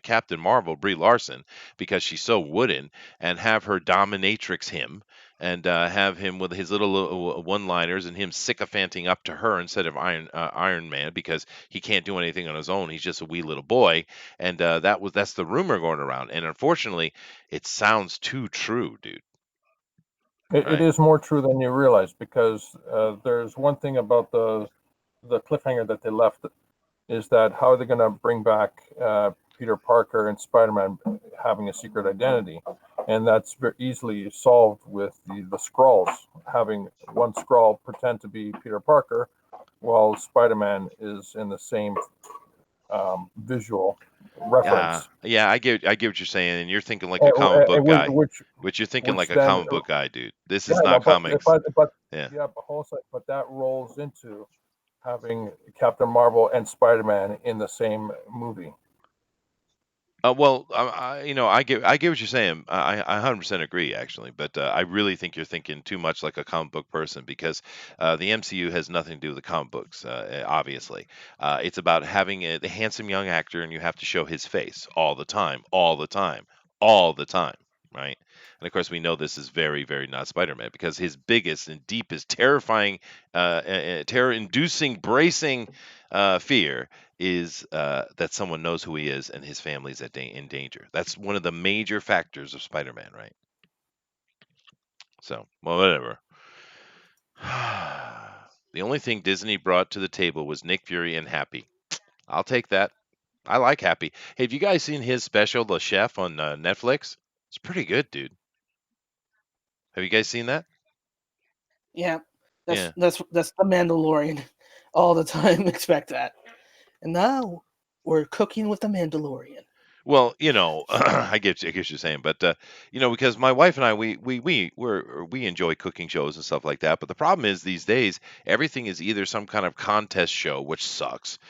Captain Marvel, Brie Larson, because she's so wooden, and have her dominatrix him, and have him with his little one-liners and him sycophanting up to her instead of Iron Man because he can't do anything on his own. He's just a wee little boy, and that's the rumor going around. And unfortunately, it sounds too true, dude. It Right? is more true than you realize because there's one thing about the cliffhanger that they left is that how are they going to bring back Peter Parker and Spider-Man having a secret identity, and that's very easily solved with the Skrulls having one Skrull pretend to be Peter Parker, while Spider-Man is in the same visual Yeah, reference, yeah, I get what you're saying, and you're thinking like a comic book and guy, which which you're thinking like which a then comic book guy, dude. This yeah is no not comics. but Yeah. yeah but also but that rolls into having Captain Marvel and Spider-Man in the same movie. Well, I get what you're saying. I 100% agree, actually, but I really think you're thinking too much like a comic book person because the MCU has nothing to do with the comic books. Obviously, it's about having a handsome young actor, and you have to show his face all the time, all the time, all the time, right? And of course, we know this is very, very not Spider-Man because his biggest and deepest, terrifying, terror-inducing, bracing fear is that someone knows who he is and his family's in danger. That's one of the major factors of Spider-Man, right? So, well, whatever. The only thing Disney brought to the table was Nick Fury and Happy. I'll take that. I like Happy. Hey, have you guys seen his special, The Chef, on Netflix? It's pretty good, dude. Have you guys seen that? Yeah, Yeah. that's the Mandalorian. All the time, expect that. And now we're cooking with the Mandalorian. Well, I get what you're saying, but because my wife and I, we enjoy cooking shows and stuff like that. But the problem is these days, everything is either some kind of contest show, which sucks,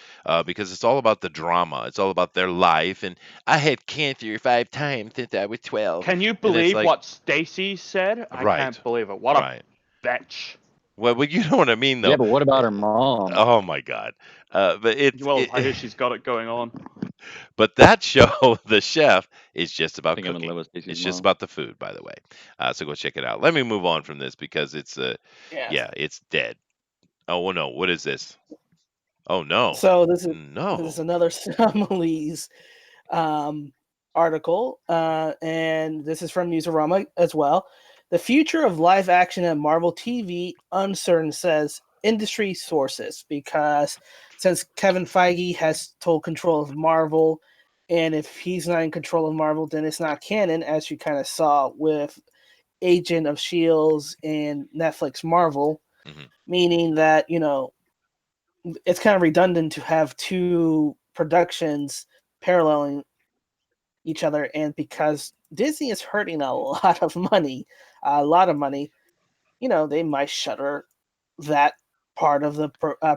because it's all about the drama. It's all about their life, and I had cancer 5 times since I was 12, Can you and it's believe like, what Stacy said? I right, can't believe it. What a right. bitch. Well, you know what I mean, Yeah, though. but what about her Eh, mom? Oh my God, but Well, I hear she's got it going on. But that show, The Chef, is just I about think I'm in cooking. love with Stacey's It's just mom. about the food, by the way. So go check it out. Let me move on from this because Yes. yeah, it's dead. Oh, well, no. What is this? Oh, no. So this is No. another Summerlee's article, and this is from Newsarama as well. The future of live action and Marvel TV uncertain, says industry sources, because since Kevin Feige has total control of Marvel, and if he's not in control of Marvel, then it's not canon, as you kind of saw with Agent of Shields and Netflix Marvel, Hmm. meaning that it's kind of redundant to have two productions paralleling each other, and because Disney is hurting a lot of money, they might shutter that part of the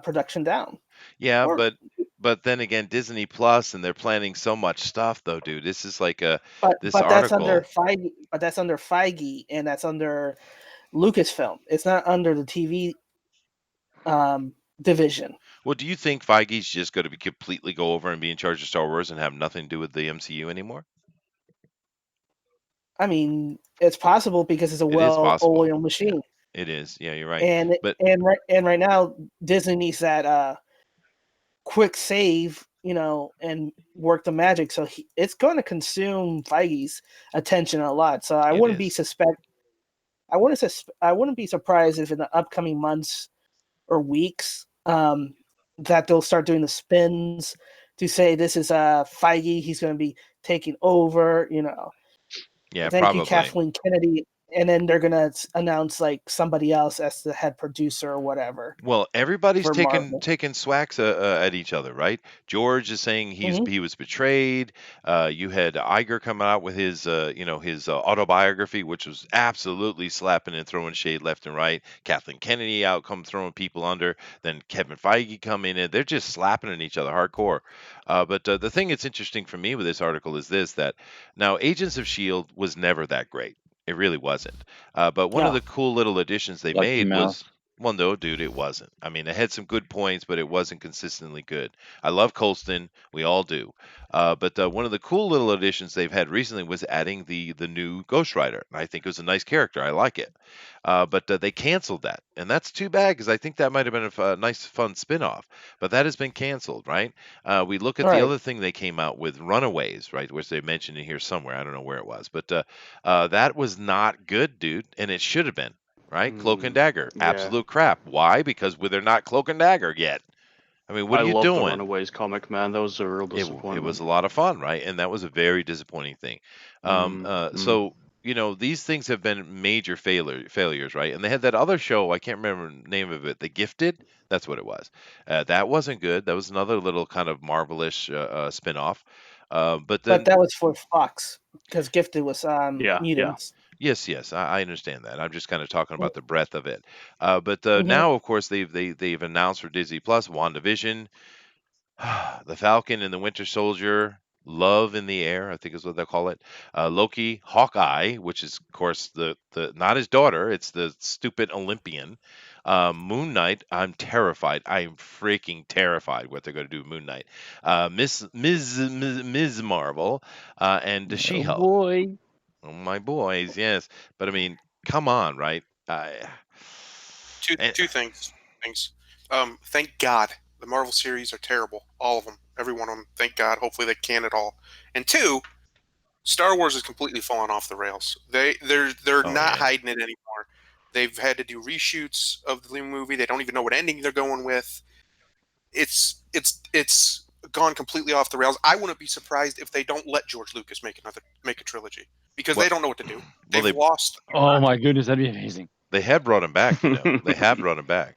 production down. Yeah, Or but then again, Disney Plus, and they're planning so much stuff, though, dude. This is like this but that's under article. Feige, and that's under Lucasfilm. It's not under the TV division. Well, do you think Feige's just going to be completely go over and be in charge of Star Wars and have nothing to do with the MCU anymore? I mean, it's possible because it's a It is possible. well-oiled Yeah, machine, it is. Yeah, you're right. and But right now Disney needs that quick save, and work the magic. So it's going to consume Feige's attention a lot. So it is. I wouldn't be surprised if in the upcoming months or weeks, that they'll start doing the spins to say this is Feige. He's going to be taking over. Yeah, Thank you, probably. Kathleen Kennedy. And then they're going to announce like somebody else as the head producer or whatever Well, everybody's for taking Marvel. taking swacks at each other, right? George is saying Hmm. he was betrayed. You had Iger come out with his his autobiography, which was absolutely slapping and throwing shade left and right. Kathleen Kennedy out come throwing people under. Then Kevin Feige come in, and they're just slapping at each other hardcore. But the thing that's interesting for me with this article is this: that now Agents of Shield was never that great. It really wasn't. But one of No. the cool little additions they Shut your made mouth. was, well, no, dude, it wasn't. I mean, it had some good points, but it wasn't consistently good. I love Colston, we all do. But one of the cool little additions they've had recently was adding the new Ghost Rider. I think it was a nice character. I like it. But they canceled that, and that's too bad because I think that might have been a nice, fun spin-off. But that has been canceled, right? We look at All the right. other thing they came out with, Runaways, right, which they mentioned in here somewhere. I don't know where it was, but that was not good, dude, and it should have been. Right? Cloak and Dagger. Yeah. Absolute crap. Why? Because they're not Cloak and Dagger yet. I mean, what I are you love the doing? Runaways comic, man. That was a real It was disappointment. a lot of fun, right? And that was a very disappointing thing. Mm, mm. So these things have been major failures, right? And they had that other show, I can't remember the name of it, The Gifted. That's what it was. That wasn't good. That was another little kind of marvelish spin-off. But But then that was for Fox because Gifted was Yeah, yeah. mutants. yes, I understand that. I'm just kind of talking about the breadth of it. But Mm-hmm. now, of course, they've announced for Disney Plus, WandaVision, the Falcon and the Winter Soldier, Love in the Air, I think is what they call it. Loki, Hawkeye, which is, of course, the not his daughter, it's the stupid Olympian. Moon Knight, I'm terrified. I am freaking terrified what they're going to do with Moon Knight. Ms. Marvel, and the Oh She-Hulk. boy. Oh, my boys, yes. But I mean, come on, right? Two And, two things. Thank God the Marvel series are terrible. All of them, every one of them. Thank God. Hopefully they can it all. And two, Star Wars is completely fallen off the rails. They're oh not yeah, hiding it anymore. They've had to do reshoots of the movie. They don't even know what ending they're going with. It's gone completely off the rails. I wouldn't be surprised if they don't let George Lucas make a trilogy because Well- they don't know what to do. Well, They've they lost. Oh my goodness, that'd be amazing. they have brought him back. They have brought him back.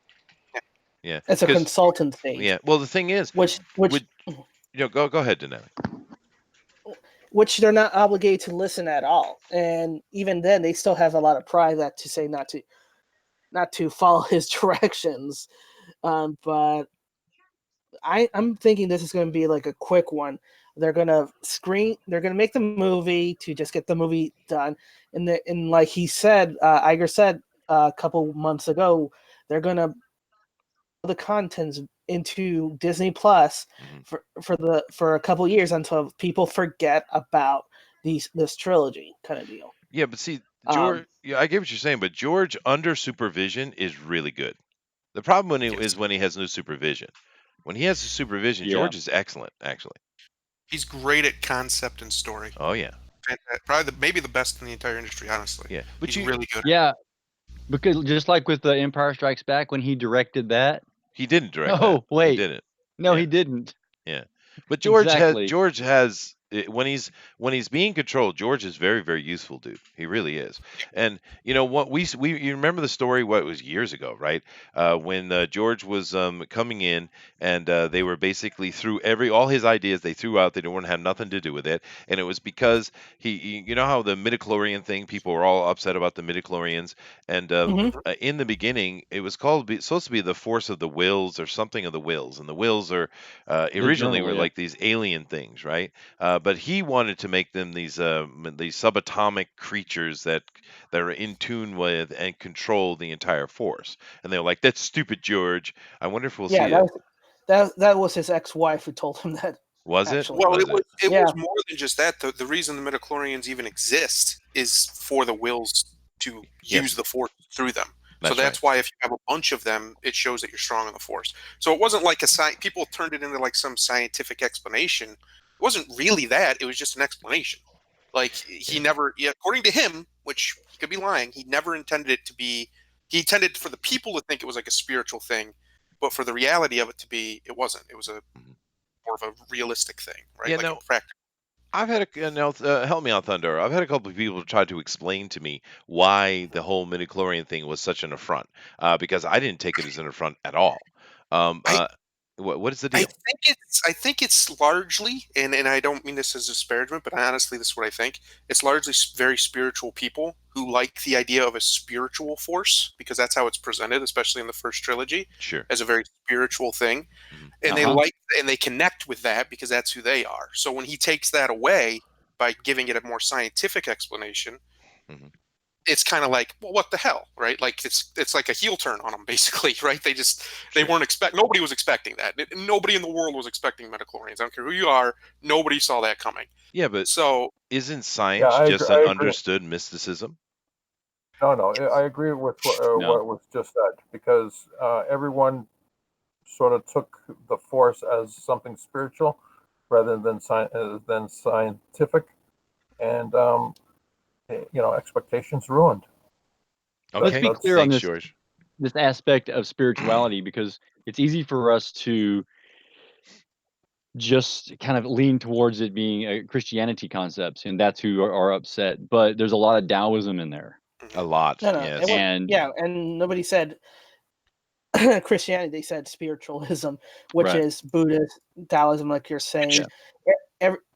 Yeah, It's a 'cause- consultancy, yeah. Well, the thing is, which would go ahead, Dinale. which they're not obligated to listen at all. And even then, they still have a lot of pride that to say not to follow his directions. But I'm thinking this is going to be like a quick one. They're gonna make the movie to just get the movie done, and like he said, Iger said a couple months ago, they're gonna the contents into Disney Plus for a couple years until people forget about this trilogy kind of deal. Yeah, but see, George. Yeah, I get what you're saying, but George under supervision is really good. The problem is when he has no supervision. When he has the supervision, Yeah. George is excellent, actually. He's great at concept and story. Oh yeah, Probably maybe the best in the entire industry, honestly. yeah. But He's really good. Yeah, because just like with the Empire Strikes Back when he directed that. he didn't direct Oh, that. wait. He didn't. No, Yeah. he didn't. Yeah, but George Exactly. has when he's being controlled. George is very very useful, dude. He really is. And you know what you remember the story? What it was years ago, right? When George was coming in, and they were basically threw all his ideas they threw out. They didn't want to have nothing to do with it, and it was because you know how the midichlorian thing, people were all upset about the midichlorians, and in the beginning it was supposed to be the force of the wills or something of the wills, and the wills are originally journal, were yeah. like these alien things, right? But he wanted to make them these subatomic creatures that are in tune with and control the entire force. And they were like, "That's stupid, George." I wonder if we'll see it. That was his ex-wife who told him that. Was it? actually. Well, Was it Yeah. was more than just that. The reason the midichlorians even exist is for the wills to Yes. use the force through them. That's So that's why if you have a bunch of them, it shows that you're strong in the force. So it wasn't like people turned it into like some scientific explanation. It wasn't really that. It was just an explanation. Like he never, according to him, which he could be lying, he never intended it to be. He intended for the people to think it was like a spiritual thing, but for the reality of it to be, it wasn't. It was a more of a realistic thing, right? Yeah, like no. a practical. I've had help me out, Thunder. I've had a couple of people try to explain to me why the whole midichlorian thing was such an affront, because I didn't take it as an affront at all. What is the deal? I think it's largely, and I don't mean this as a disparagement, but honestly, this is what I think. It's largely very spiritual people who like the idea of a spiritual force because that's how it's presented, especially in the first trilogy, Sure. as a very spiritual thing, and they connect with that because that's who they are. So when he takes that away by giving it a more scientific explanation, it's kind of like, well, what the hell, right? Like it's like a heel turn on them, basically, right? They weren't nobody was expecting that. Nobody in the world was expecting midichlorians. I don't care who you are, nobody saw that coming. Yeah, but so isn't science just an understood mysticism? No, I agree with what was just said because everyone sort of took the force as something spiritual rather than scientific, and expectations ruined. Okay. Let's be clear on Thanks, this George. this aspect of spirituality because it's easy for us to just kind of lean towards it being a Christianity concepts, and that's who are upset. But there's a lot of Taoism in there. A lot, No, yes. and nobody said Christianity. They said spiritualism, which Right. is Buddhist, Taoism, like you're saying.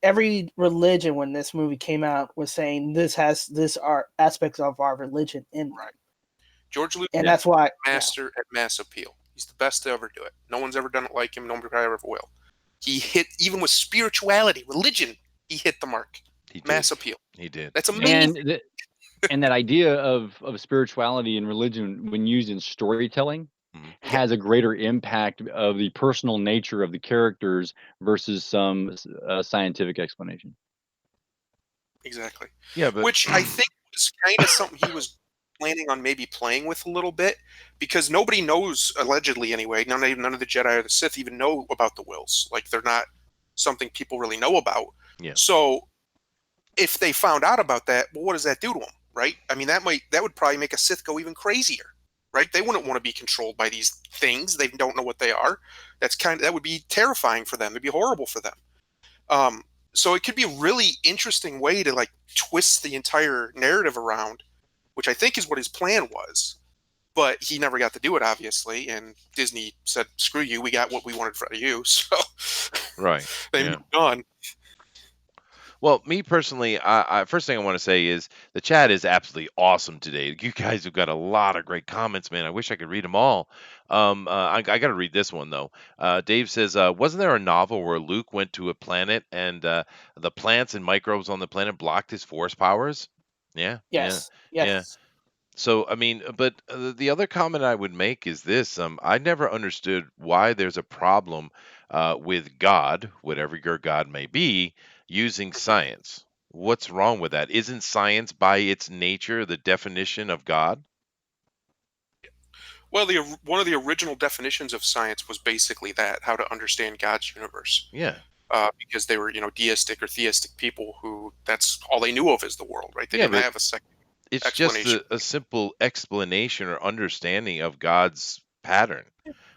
Every religion, when this movie came out, was saying this are aspects of our religion in it. George Lucas, and that's why master at mass appeal. He's the best to ever do it. No one's ever done it like him. Nobody ever will. He hit, even with spirituality, religion, he hit the mark. Mass appeal. He did. That's amazing. And that idea of spirituality and religion, when used in storytelling, has a greater impact of the personal nature of the characters versus some scientific explanation. Exactly. Yeah, but which I think was kind of something he was planning on maybe playing with a little bit, because nobody knows, allegedly anyway, none of the Jedi or the Sith even know about the wills. Like, they're not something people really know about. Yeah. So if they found out about that, well, what does that do to them, right? I mean, that would probably make a Sith go even crazier. right? They wouldn't want to be controlled by these things. They don't know what they are. That would be terrifying for them. It'd be horrible for them. So it could be a really interesting way to like twist the entire narrative around, which I think is what his plan was. But he never got to do it, obviously, and Disney said, "Screw you, we got what we wanted for you." So Right. they Yeah. moved on. Well, me personally, first thing I want to say is the chat is absolutely awesome today. You guys have got a lot of great comments, man. I wish I could read them all. I got to read this one though. Dave says, "Wasn't there a novel where Luke went to a planet and the plants and microbes on the planet blocked his force powers?" Yeah, yeah, Yes, yeah. yes. So, I mean, but the other comment I would make is this: I never understood why there's a problem with God, whatever your God may be, using science. What's wrong with that? Isn't science, by its nature, the definition of God? Well, one of the original definitions of science was basically that, how to understand God's universe. Yeah, Because they were, deistic or theistic people who that's all they knew of is the world, right? They yeah, didn't but have a second it's just explanation. a simple explanation or understanding of God's pattern.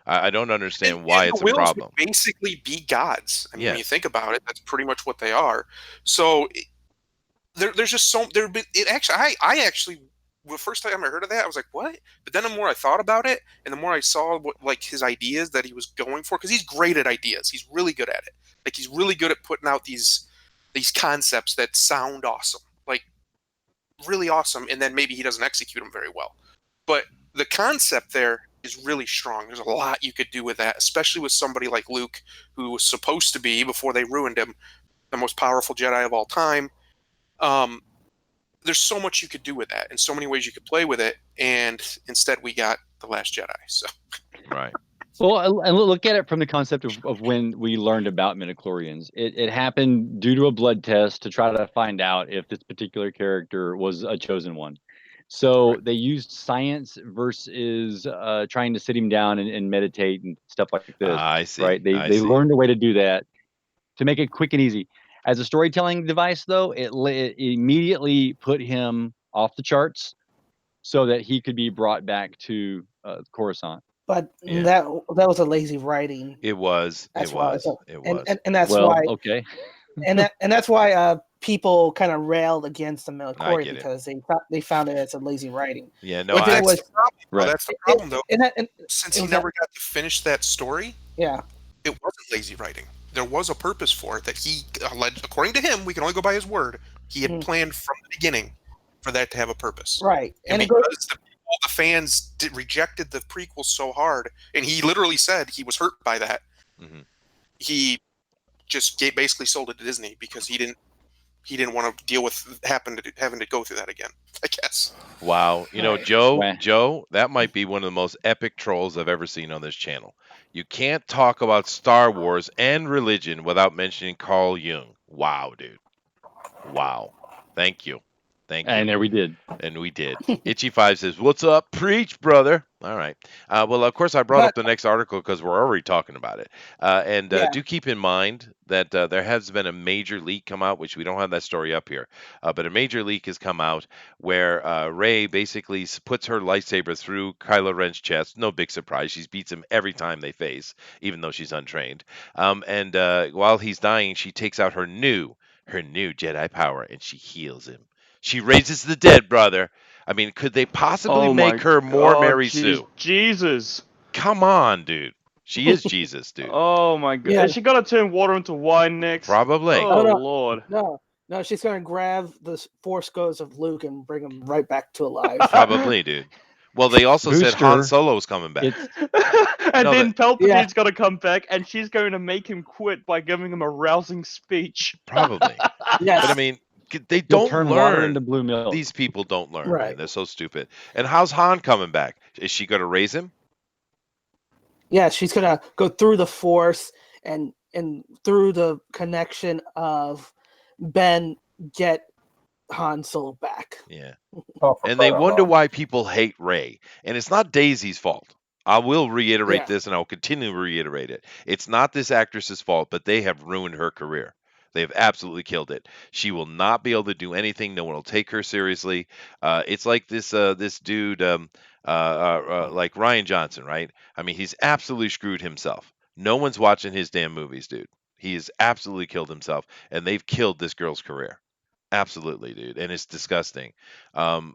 I don't understand why And the it's a wills would problem. basically be gods. I mean, when you Yes. think about it, that's pretty much what they are. So there's just so there. It actually, I actually, the first time I heard of that, I was like, what? But then the more I thought about it, and the more I saw what like his ideas that he was going for, because he's great at ideas. He's really good at it. Like he's really good at putting out these concepts that sound awesome, like really awesome, and then maybe he doesn't execute them very well. But the concept there is really strong. There's a lot you could do with that, especially with somebody like Luke, who was supposed to be, before they ruined him, the most powerful Jedi of all time. Um, there's so much you could do with that, and so many ways you could play with it. And instead, we got the Last Jedi. So Right. Well, and look at it from the concept of when we learned about midichlorians. It happened due to a blood test to try to find out if this particular character was a chosen one. So right. they used science versus trying to sit him down and meditate and stuff like this, I see. right? They I they see. learned a way to do that to make it quick and easy. As a storytelling device, though, it immediately put him off the charts so that he could be brought back to Coruscant. But Yeah. that was a lazy writing. It was. It That's why. was. It was. And that's Well, why okay. and that's why people kind of railed against the I Melchior get it. because they found it as a lazy writing. Yeah, no, If it that's was the problem. Right. That's the problem, though. and Since it he was never got to finish that story, yeah. it wasn't lazy writing. There was a purpose for it that he, according to him, we can only go by his word. He had Mhm. planned from the beginning for that to have a purpose. Right. And And it goes because the fans rejected the prequel so hard, and he literally said he was hurt by that, Mhm. he just basically sold it to Disney because he didn't want to deal with having to go through that again, I guess. Wow. You know, Right. Wah. Joe, that might be one of the most epic trolls I've ever seen on this channel. You can't talk about Star Wars and religion without mentioning Carl Jung. Wow, dude. Wow. Thank you. Thank you. And there we did. And we did. Itchy5 says, "What's up? Preach, brother." All right. Well, of course, I brought up but the next article because we're already talking about it. And yeah. do keep in mind that there has been a major leak come out, which we don't have that story up here, but a major leak has come out where Rey basically puts her lightsaber through Kylo Ren's chest. No big surprise. She beats him every time they face, even though she's untrained. And while he's dying, she takes out her new Jedi power and she heals him. She raises the dead, brother. I mean, could they possibly Oh my make her more God, Mary Sue? Jesus. Come on, dude. She is Jesus, dude. Oh my God. Yeah. Is she gonna turn water into wine next? Probably. Oh, Oh, no. Lord. No, she's gonna grab the Force ghost of Luke and bring him right back to life. Probably, dude. Well, they also said Han Solo's coming back. And No, then Palpatine's Yeah. gonna come back, and she's going to make him quit by giving him a rousing speech. Probably. Yes. But I mean, they You'll don't turn water into learn. blue milk. These people don't learn, man. Right. They're so stupid. And how's Han coming back? Is she going to raise him? Yeah, she's gonna go through the Force and through the connection of Ben get Han Solo back. Yeah. Oh, for And they crying out wonder loud. why people hate Rey. And it's not Daisy's fault. I will reiterate Yeah. this and I'll continue to reiterate it. It's not this actress's fault, but they have ruined her career. They have absolutely killed it. She will not be able to do anything. No one will take her seriously. It's like this dude. like Ryan Johnson, right? I mean, he's absolutely screwed himself. No one's watching his damn movies, dude. He has absolutely killed himself, and they've killed this girl's career. Absolutely, dude, and it's disgusting. Oh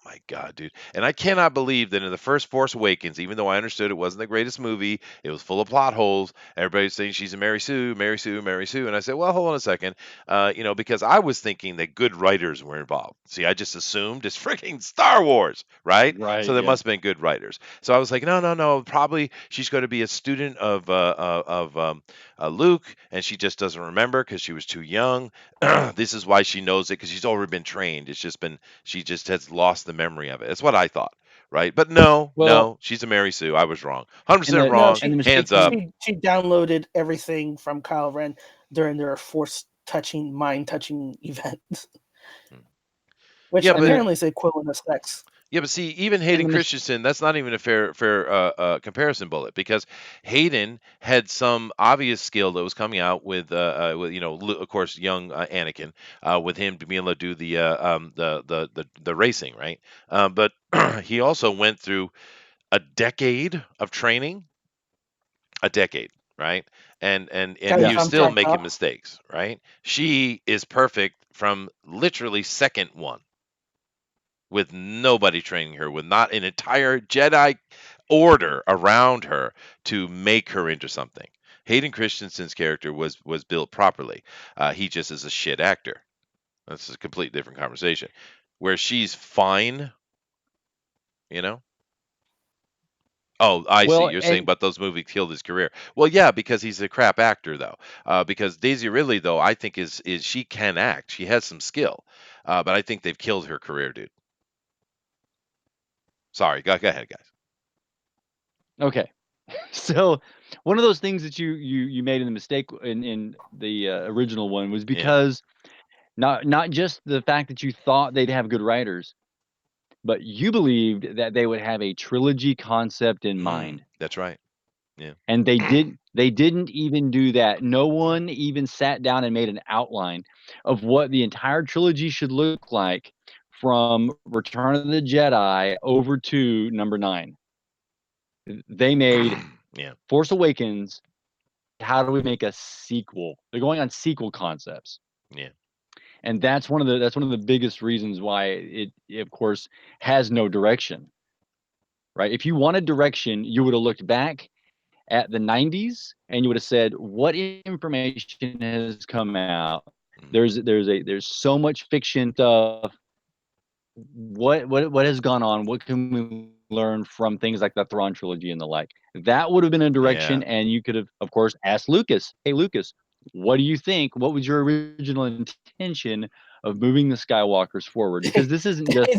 my god, dude, and I cannot believe that in the first Force Awakens, even though I understood it wasn't the greatest movie, it was full of plot holes. Everybody's saying she's a Mary Sue, Mary Sue, Mary Sue, and I said, well, hold on a second, because I was thinking that good writers were involved. See, I just assumed it's freaking Star Wars, right? Right. So there Yeah. must have been good writers. So I was like, no, no, no, probably she's going to be a student of Luke, and she just doesn't remember because she was too young. This is why she knows it because she's already been trained. It's just been she just has lost the memory of it. That's what I thought, right? But no, Well, no, she's a Mary Sue. I was wrong, 100% the No, wrong. and the she mistake Hands you up. she downloaded everything from Kylo Ren during their force touching, mind touching event, Hmm. which Yeah, but apparently is the equivalent of sex. yeah, but see, even and Hayden the mis- Christensen, that's not even a fair comparison bullet because Hayden had some obvious skill that was coming out with of course, young Anakin, with him to be able to do the racing, right? But he also went through a decade of training, a decade, right? And Got he his yeah. was thumb still chopped making off. mistakes, right? She is perfect from literally second one with nobody training her, with not an entire Jedi order around her to make her into something. Hayden Christensen's character was built properly. He just is a shit actor. That's a complete different conversation. Where she's fine, you know. Oh, I see. Well, You're saying, and but those movies killed his career. Well, yeah, because he's a crap actor, though. Because Daisy Ridley, though, I think is she can act. She has some skill, but I think they've killed her career, dude. Sorry, go ahead, guys. okay. So one of those things that you made in the mistake in the original one was Yeah. because not just the fact that you thought they'd have good writers, but you believed that they would have a trilogy concept in mind. That's right. Yeah. And they didn't even do that. No one even sat down and made an outline of what the entire trilogy should look like from Return of the Jedi over to number 9. They made Yeah. Force Awakens. How do we make a sequel? They're going on sequel concepts. Yeah. And that's one of the biggest reasons why it of course has no direction, right? If you wanted direction, you would have looked back at the 90s and you would have said what information has come out. Mhm. There's so much fiction stuff. What has gone on? What can we learn from things like the Thrawn trilogy and the like? That would have been a Yeah. direction, and you could have, of course, asked Lucas, "Hey, Lucas, what do you think? What was your original intention of moving the Skywalkers forward? Because this isn't just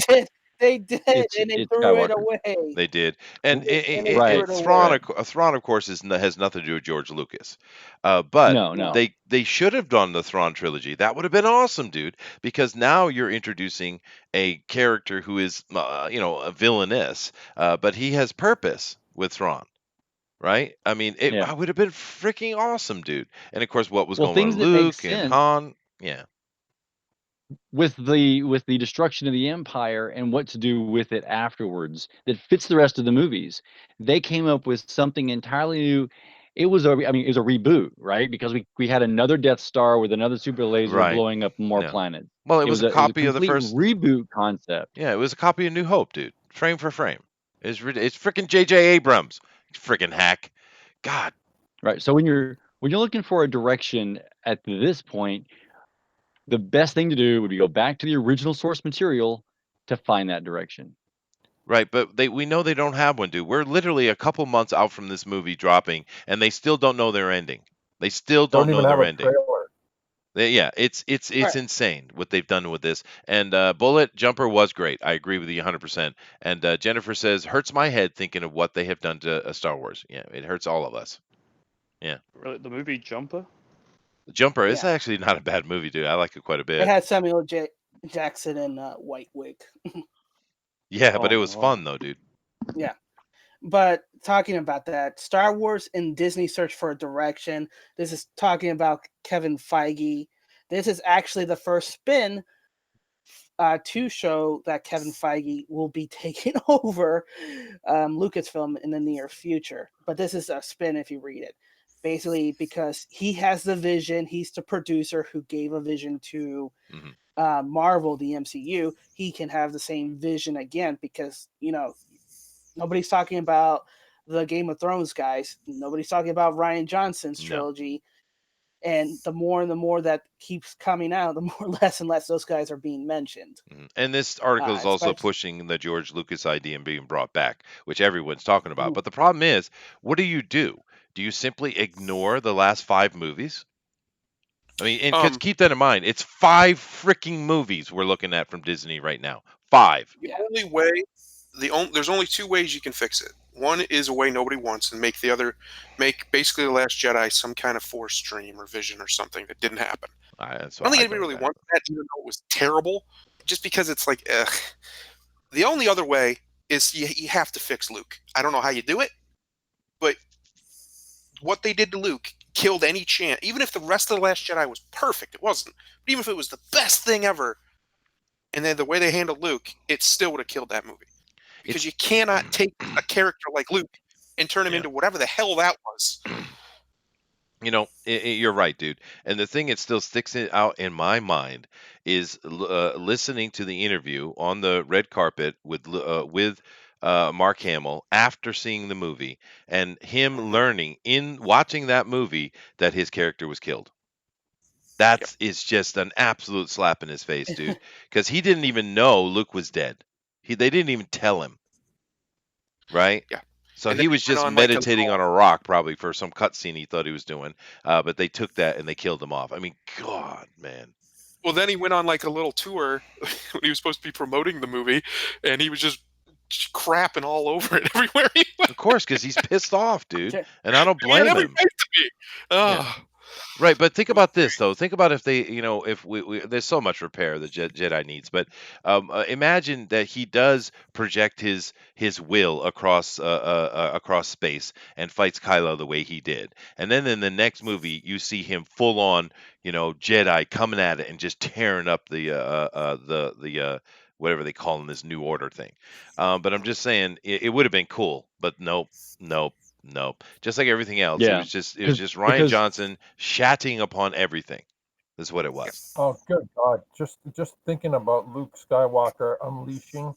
They did, and they it's threw it Skywalker, away. They did, and And they threw right? it away. Thrawn, of course, has nothing to do with George Lucas, but No, No. no, they should have done the Thrawn trilogy. That would have been awesome, dude. Because now you're introducing a character who is, a villainess, but he has purpose with Thrawn, right? I mean, it yeah. I would have been freaking awesome, dude. And of course, what was Well, going on things with that make Luke and sense Han? Yeah, with the destruction of the empire and what to do with it afterwards that fits the rest of the movies. They came up with something entirely new. It was a reboot, right? Because we had another Death Star with another super laser right. blowing up more No, planets. well, it It was was a a copy of the complete first. reboot concept. Yeah, it was a copy of New Hope, dude. Frame for frame. It's freaking J.J. Abrams. Freaking hack. God. Right. So when you're looking for a direction at this point, the best thing to do would be go back to the original source material to find that direction. Right, but we know they don't have one, dude. We're literally a couple months out from this movie dropping, and they still don't know their ending. They still don't Don't know even have their a ending. trailer. Yeah, it's Right. insane what they've done with this. And Bullet Jumper was great. I agree with you 100%. And Jennifer says, hurts my head thinking of what they have done to Star Wars. Yeah, it hurts all of us. Yeah. Really, the movie Jumper. Jumper is Yeah. actually not a bad movie, dude. I like it quite a It bit. had Samuel Jackson in white wig. Yeah, but Oh it was no. fun though, dude. Yeah. But talking about that, Star Wars and Disney search for a direction. This is talking about Kevin Feige. This is actually the first spin to show that Kevin Feige will be taking over Lucasfilm in the near future. But this is a spin if you read it. Basically, because he has the vision, he's the producer who gave a vision to Marvel, the MCU. He can have the same vision again because, nobody's talking about the Game of Thrones guys. Nobody's talking about Ryan Johnson's trilogy. And the more that keeps coming out, the more less and less those guys are being mentioned. And this article is also pushing the George Lucas idea and being brought back, which everyone's talking about. But the problem is, what do you do? Do you simply ignore the last 5 movies? I mean, and because keep that in mind, it's 5 freaking movies we're looking at from Disney right now. 5. The only way, there's only 2 ways you can fix it. One is a way nobody wants, and make basically The Last Jedi some kind of Force dream or vision or something that didn't happen. I don't think anybody really wants that, even though it was terrible, just because it's like, ugh. The only other way is you have to fix Luke. I don't know how you do it, but what they did to Luke killed any chance. Even if the rest of The Last Jedi was perfect, it wasn't. But even if it was the best thing ever, and then the way they handled Luke, it still would have killed that movie. Because you cannot take a character like Luke and turn him into whatever the hell that was. You're right, dude. And the thing that still sticks out in my mind is listening to the interview on the red carpet with Mark Hamill after seeing the movie, and him learning in watching that movie that his character was killed. That is just an absolute slap in his face, dude. Because he didn't even know Luke was dead. They didn't even tell him. Right? Yeah. So he was just meditating on a rock, probably for some cutscene he thought he was doing. But they took that and they killed him off. I mean, God, man. Well, then he went on like a little tour when he was supposed to be promoting the movie, and he was just crapping all over it everywhere he went. Of course, because he's pissed off, dude. And I don't blame him. Right, but think about this though. Think about if they, if we there's so much repair the Jedi needs, but imagine that he does project his will across space and fights Kylo the way he did, and then in the next movie you see him full on, Jedi coming at it and just tearing up the whatever they call in this New Order thing. But I'm just saying it would have been cool, but nope. Just like everything else, it was just Ryan Johnson shatting upon everything. That's what it was. Oh, good God! Just thinking about Luke Skywalker unleashing,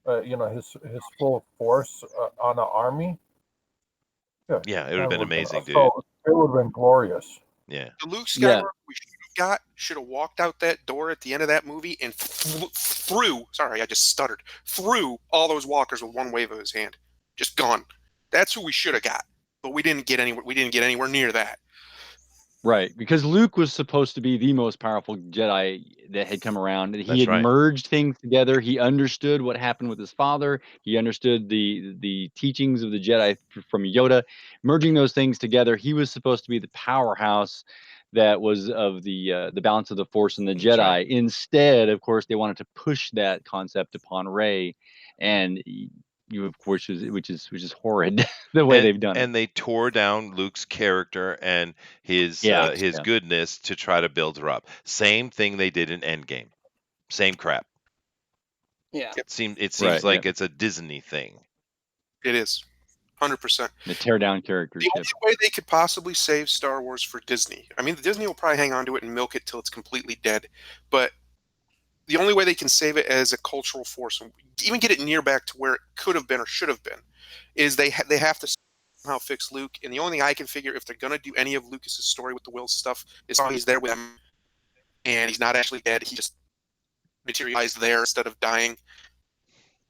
his full force on an army. Yeah, it would have been amazing, dude. So it would have been glorious. Yeah. The Luke Skywalker we should have walked out that door at the end of that movie and through. Sorry, I just stuttered. Through all those walkers with one wave of his hand, just gone. That's who we should have got, but we didn't get anywhere. We didn't get anywhere near that. Right, because Luke was supposed to be the most powerful Jedi that had come around. He had merged things together. He understood what happened with his father. He understood the teachings of the Jedi from Yoda. Merging those things together, he was supposed to be the powerhouse that was of the balance of the Force and the Jedi. Right. Instead, of course, they wanted to push that concept upon Rey, and of course, which is horrid the way they've done it. And they tore down Luke's character and his goodness to try to build her up. Same thing they did in Endgame. Same crap. Yeah. It seems like it's a Disney thing. It is. 100%. The tear down characters. The only way they could possibly save Star Wars for Disney. I mean, Disney will probably hang on to it and milk it till it's completely dead. But the only way they can save it as a cultural force, even get it near back to where it could have been or should have been, is they have to somehow fix Luke. And the only thing I can figure, if they're going to do any of Lucas's story with the Will stuff, is he's there with them and he's not actually dead. He just materialized there instead of dying.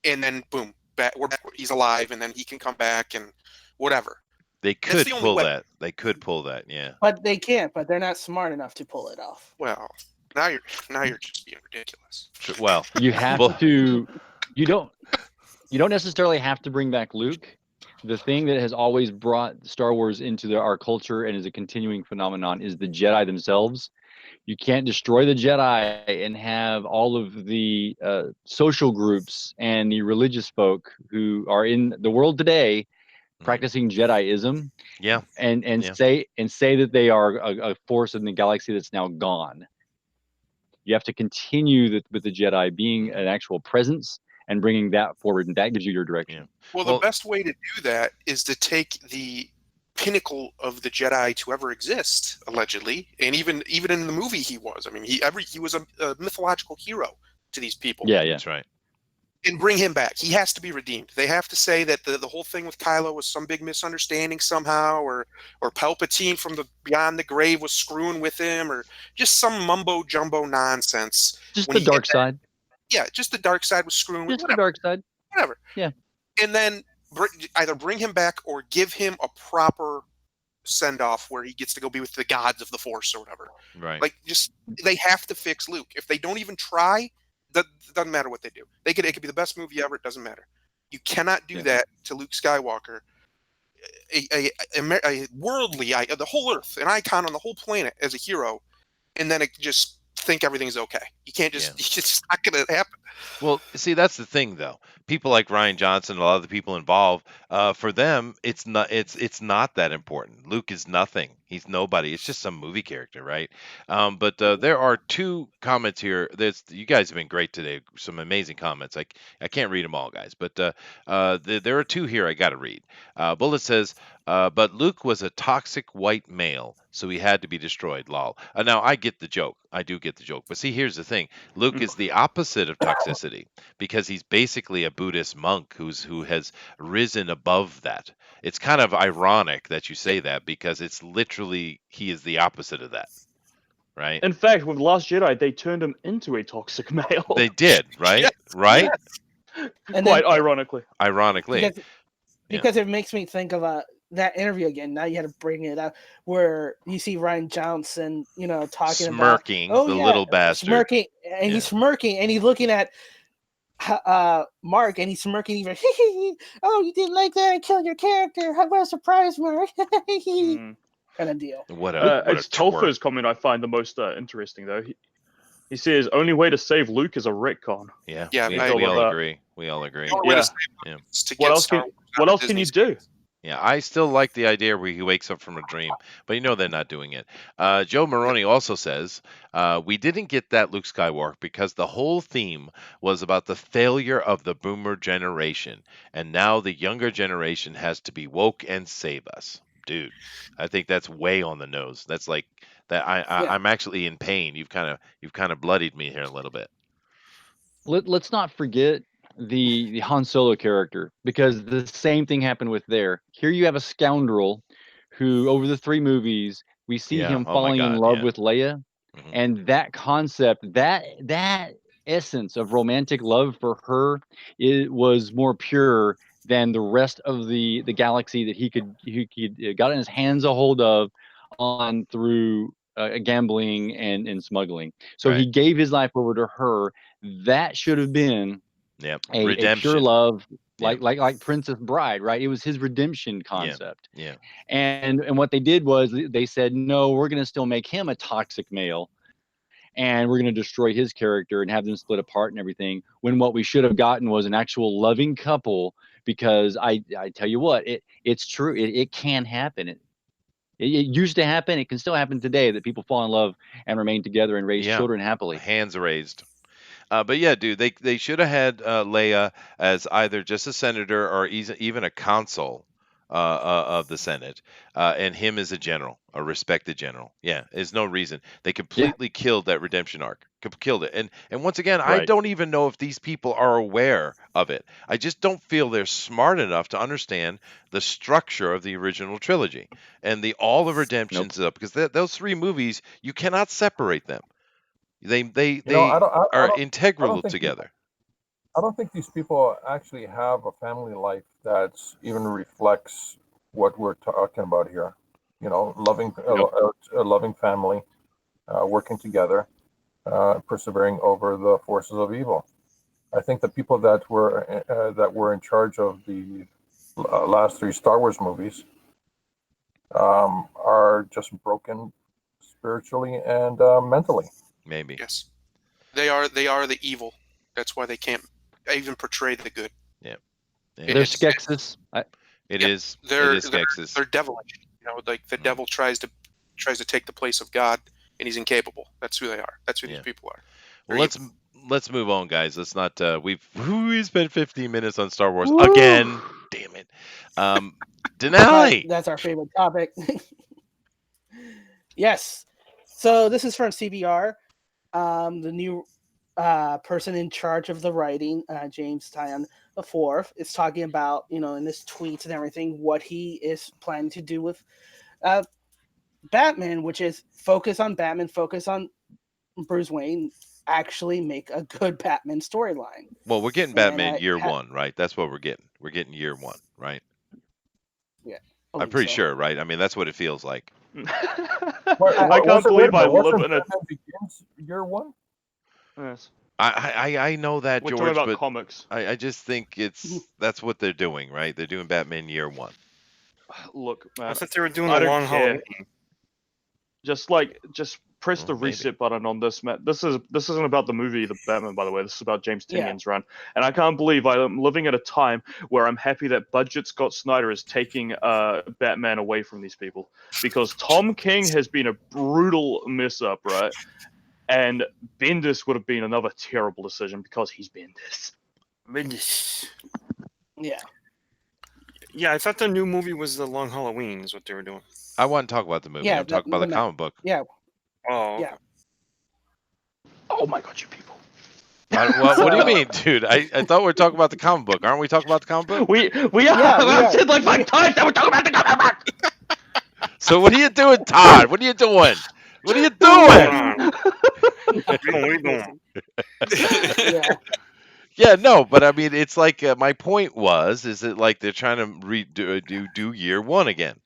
And then, boom, we're back. He's alive, and then he can come back and whatever. They could pull that. They could pull that, yeah. But they can't. But they're not smart enough to pull it off. Well, now you're just being ridiculous. Well, you have to. You don't necessarily have to bring back Luke. The thing that has always brought Star Wars into our culture and is a continuing phenomenon is the Jedi themselves. You can't destroy the Jedi and have all of the social groups and the religious folk who are in the world today practicing Jediism. Yeah. And say that they are a force in the galaxy that's now gone. You have to continue with the Jedi being an actual presence and bringing that forward, and that gives you your direction. Well, the best way to do that is to take the pinnacle of the Jedi to ever exist, allegedly, and even in the movie he was. I mean, he was a mythological hero to these people. Yeah, yeah. That's right. And bring him back. He has to be redeemed. They have to say that the whole thing with Kylo was some big misunderstanding somehow, or Palpatine from the beyond the grave was screwing with him, or just some mumbo jumbo nonsense. Just when the he dark hit that- side. Yeah, just the dark side was screwing with Just the whatever. dark side. Whatever. Yeah. And then either bring him back or give him a proper send off where he gets to go be with the gods of the Force or whatever. Right. Like, just they have to fix Luke. If they don't even try, that doesn't matter what they do. It could be the best movie ever. It doesn't matter. You cannot do that to Luke Skywalker, a worldly, the whole Earth, an icon on the whole planet as a hero, and then just think everything's okay. You can't just. It's just not going to happen. Well, see, that's the thing, though. People like Ryan Johnson, a lot of the people involved, for them, it's not that important. Luke is nothing. He's nobody. It's just some movie character, right? But there are two comments here. You guys have been great today. Some amazing comments. I can't read them all, guys, but there are two here I got to read. Bullet says, but Luke was a toxic white male, so he had to be destroyed. Lol. Now I get the joke. I do get the joke. But see, here's the thing. Luke is the opposite of toxicity because he's basically a Buddhist monk who has risen above that. It's kind of ironic that you say that because it's literally he is the opposite of that, right? In fact, with Last Jedi, they turned him into a toxic male. They did, right? Yes. Right? And Quite then, ironically. Ironically. because it makes me think of that interview again. Now you had to bring it up where you see Ryan Johnson, talking Smirking, about the little bastard. smirking, and he's smirking, and he's looking at Mark, and he's smirking even. Oh, you didn't like that? I killed your character. What a surprise, Mark! Kind of deal. What a It's Tolfo's comment I find the most interesting, though. He says, only way to save Luke is a retcon. Yeah, Yeah, we all agree. We all agree. The only way to Yeah. save Luke is to What get else Star can Wars out What of else can you Disney's do? Yeah, I still like the idea where he wakes up from a dream, but they're not doing it. Joe Maroney also says, we didn't get that Luke Skywalker because the whole theme was about the failure of the boomer generation, and now the younger generation has to be woke and save us. Dude, I think that's way on the nose. That's like that. I'm actually in pain. You've kind of bloodied me here a little bit. Let's not forget the Han Solo character, because the same thing happened with there. Here you have a scoundrel who, over the 3 movies, we see Yeah. him Oh my falling in God, love yeah. with Leia, Mhm. and that concept, that essence of romantic love for her, it was more pure than the rest of the galaxy that he could got in his hands a hold of on through gambling and smuggling. So he Right. gave his life over to her. That should have been Yep. a pure Redemption. love, Yeah. like Princess Bride, right? It was his redemption concept. Yeah. And what they did was they said, no, we're going to still make him a toxic male, and we're going to destroy his character and have them split apart and everything. When what we should have gotten was an actual loving couple, because I tell you what, it's true. It can happen. It used to happen. It can still happen today that people fall in love and remain together and raise children happily. Hands raised. But yeah, dude, they should have had Leia as either just a senator or even a consul of the Senate, and him as a general, a respected general. Yeah, there's no reason. They completely killed that redemption arc. Killed it. And once again, I Right. don't even know if these people are aware of it. I just don't feel they're smart enough to understand the structure of the original trilogy and all of redemptions because those 3 movies, you cannot separate them. They I are don't integral think together. I don't think these people actually have a family life that even reflects what we're talking about here. Loving a loving family, working together, persevering over the forces of evil. I think the people that were in charge of the last 3 Star Wars movies are just broken spiritually and mentally. Maybe. Yes, they are the evil. That's why they can't even portray the good. Yeah. They're Skeksis. It Yeah, is. They're It is Skeksis. they're devilish. Like the devil tries to take the place of God, and he's incapable. That's who they are. That's who these people are. Well, let's move on, guys. Let's not. We spent 15 minutes on Star Wars Woo! again. Damn it. Denali. That's our favorite topic. Yes. So this is from CBR. The new person in charge of the writing, James Tyan IV, is talking about, in his tweets and everything, what he is planning to do with Batman, which is focus on Batman, focus on Bruce Wayne, actually make a good Batman storyline. Well, we're getting And Batman year one, right? That's what we're getting. We're getting year one, right? Yeah, I'm pretty sure, right? I mean, that's what it feels like. I can't believe I live in a. Batman Begins year one? Yes. I know that, We're George, talking about but comics. I just think that's what they're doing, right? They're doing Batman year one. Look, man, I thought they were doing I the don't long care. Halloween. Just press the Maybe. reset button on this, man. This isn't about the movie, The Batman, by the way. This is about James Yeah. Tynion's run, and I can't believe I'm living at a time where I'm happy that budget Scott Snyder is taking Batman away from these people, because Tom King has been a brutal mess up, right? And Bendis would have been another terrible decision because he's Bendis. Yeah. Yeah, I thought the new movie was the long Halloween. Is what they were doing. I want to talk about the movie. Yeah, I'm talking about the comic book. Yeah. Oh, Yeah. Oh my god, you people! What do you mean, dude? I thought we were talking about the comic book. Aren't we talking about the comic book? We are. Yeah, we I've are. said like 5 times that we're talking about the comic book. So what are you doing, Todd? What are you doing? What are you hold doing? on. What are you doing? Yeah. Yeah, no, but I mean, it's like my point is it like they're trying to do year one again?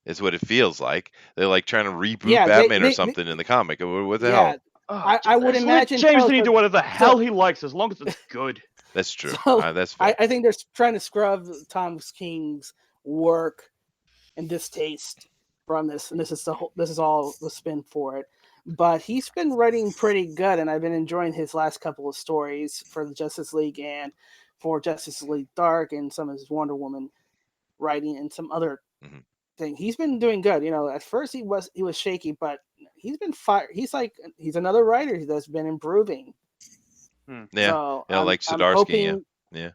Is what it feels like. They're like trying to reboot Yeah, Batman or they- something in the comic. What the Yeah. hell? I would Let imagine James so, Dean do but- whatever the hell he likes as long as it's good. That's true. So, That's fair. I think they're trying to scrub Tom King's work and distaste from this, and this is all the spin for it. But he's been writing pretty good, and I've been enjoying his last couple of stories for the Justice League and for Justice League Dark, and some of his Wonder Woman writing and some other Mhm. thing. He's been doing good. At first he was shaky, but he's been fired. He's another writer that's been improving. Yeah, So like I'm Zdarsky. hoping, Yeah.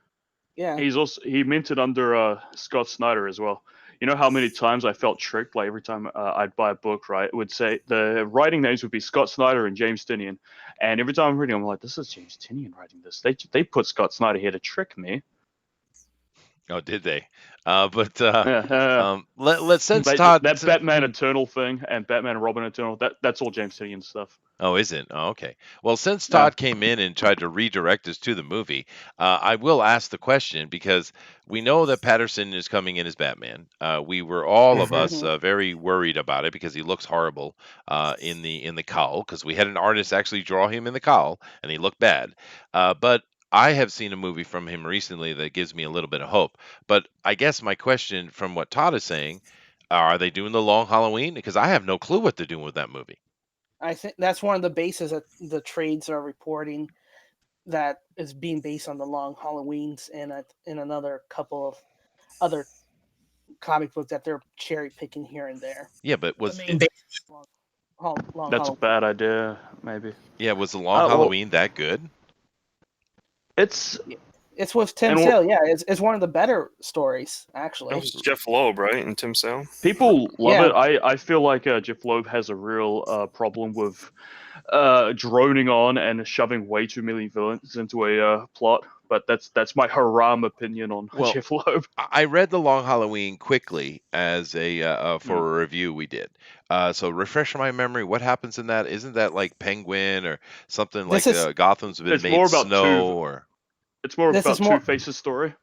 yeah. He minted under Scott Snyder as well. You know how many times I felt tricked? Like every time I'd buy a book, right, it would say the writing names would be Scott Snyder and James Tynion, and every time I'm reading, I'm like, this is James Tynion writing this. They put Scott Snyder here to trick me. Oh, did they? Let's since Todd That Batman Eternal thing and Batman and Robin Eternal, that's all James Tynion stuff. Oh, is it? Oh, okay. Well, since Yeah. Todd came in and tried to redirect us to the movie, I will ask the question because we know that Patterson is coming in as Batman. We were all of us very worried about it because he looks horrible in the cowl, because we had an artist actually draw him in the cowl and he looked bad. But I have seen a movie from him recently that gives me a little bit of hope. But I guess my question from what Todd is saying, are they doing the long Halloween? Because I have no clue what they're doing with that movie. I think that's one of the bases that the trades are reporting, that is being based on the long Halloweens and in another couple of other comic books that they're cherry picking here and there. Yeah, but was The main it, base long That's a Halloween. bad idea, maybe. yeah, was the long well- Halloween that good? It's It's with Tim And Sale. Yeah, it's one of the better stories actually. That was Jeff Loeb, right? And Tim Sale. people love Yeah. it. I feel like Jeff Loeb has a real problem with droning on and shoving way too many villains into a plot. But that's my haram opinion on Well, Jeff Loeb. I read the Long Halloween quickly as a for a review we did. So refresh my memory. What happens in that? Isn't that like Penguin or something like This is- Gotham's been It's made more about snow two- or? It's more This about is more- Two-Face's story.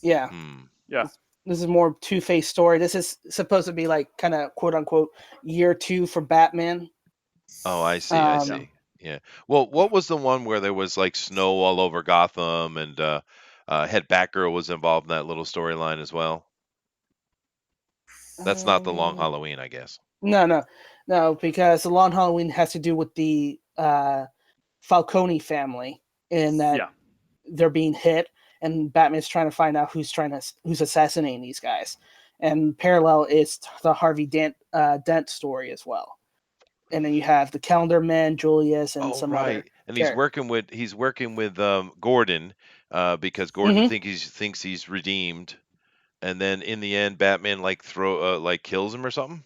Yeah, Hmm. this is more Two-Face story. This is supposed to be like kind of quote unquote year 2 for Batman. Oh, I see. I Um, see. Yeah. Well, what was the one where there was like snow all over Gotham and head Batgirl was involved in that little storyline as well? That's not the Long Halloween, I guess. No, because the Long Halloween has to do with the Falcone family, in that Yeah. they're being hit, and Batman's trying to find out who's assassinating these guys. And parallel is the Harvey Dent story as well. And then you have the Calendar Men, Julius, and Oh, some right. other. and he's character. working with Gordon, because Gordon Hmm. thinks he's redeemed, and then in the end, Batman like kills him or something.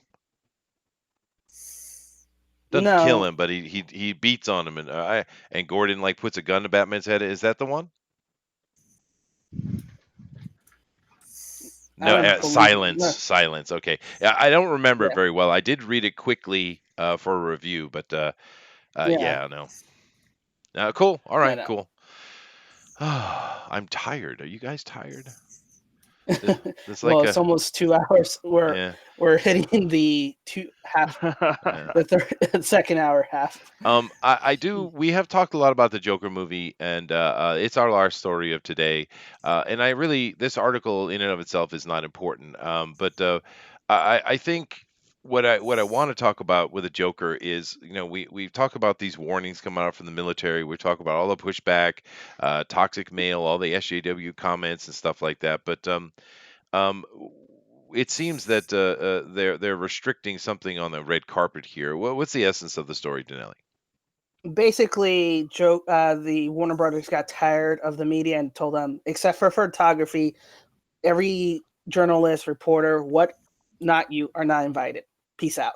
Doesn't kill No, him, but he beats on him, and Gordon like puts a gun to Batman's head. Is that the one? I No, don't believe silence, no. silence. Okay, yeah, I don't remember it Yeah, very well. I did read it quickly for a review, but yeah, yeah, no. Cool. All no, right, no. cool. I'm tired. Are you guys tired? It's like Well, it's almost 2 hours. We're yeah, we're hitting the two half, yeah. the third, second hour half. I do. We have talked a lot about the Joker movie, and it's our last story of today. And I really, this article in and of itself is not important. But I think what I want to talk about with the Joker is, we talk about these warnings coming out from the military. We talk about all the pushback, toxic mail, all the SJW comments and stuff like that. But um, it seems that they're restricting something on the red carpet here. What's the essence of the story, Dinelli? Basically, the Warner Brothers got tired of the media and told them, except for photography, every journalist, reporter, you are not invited. Peace out.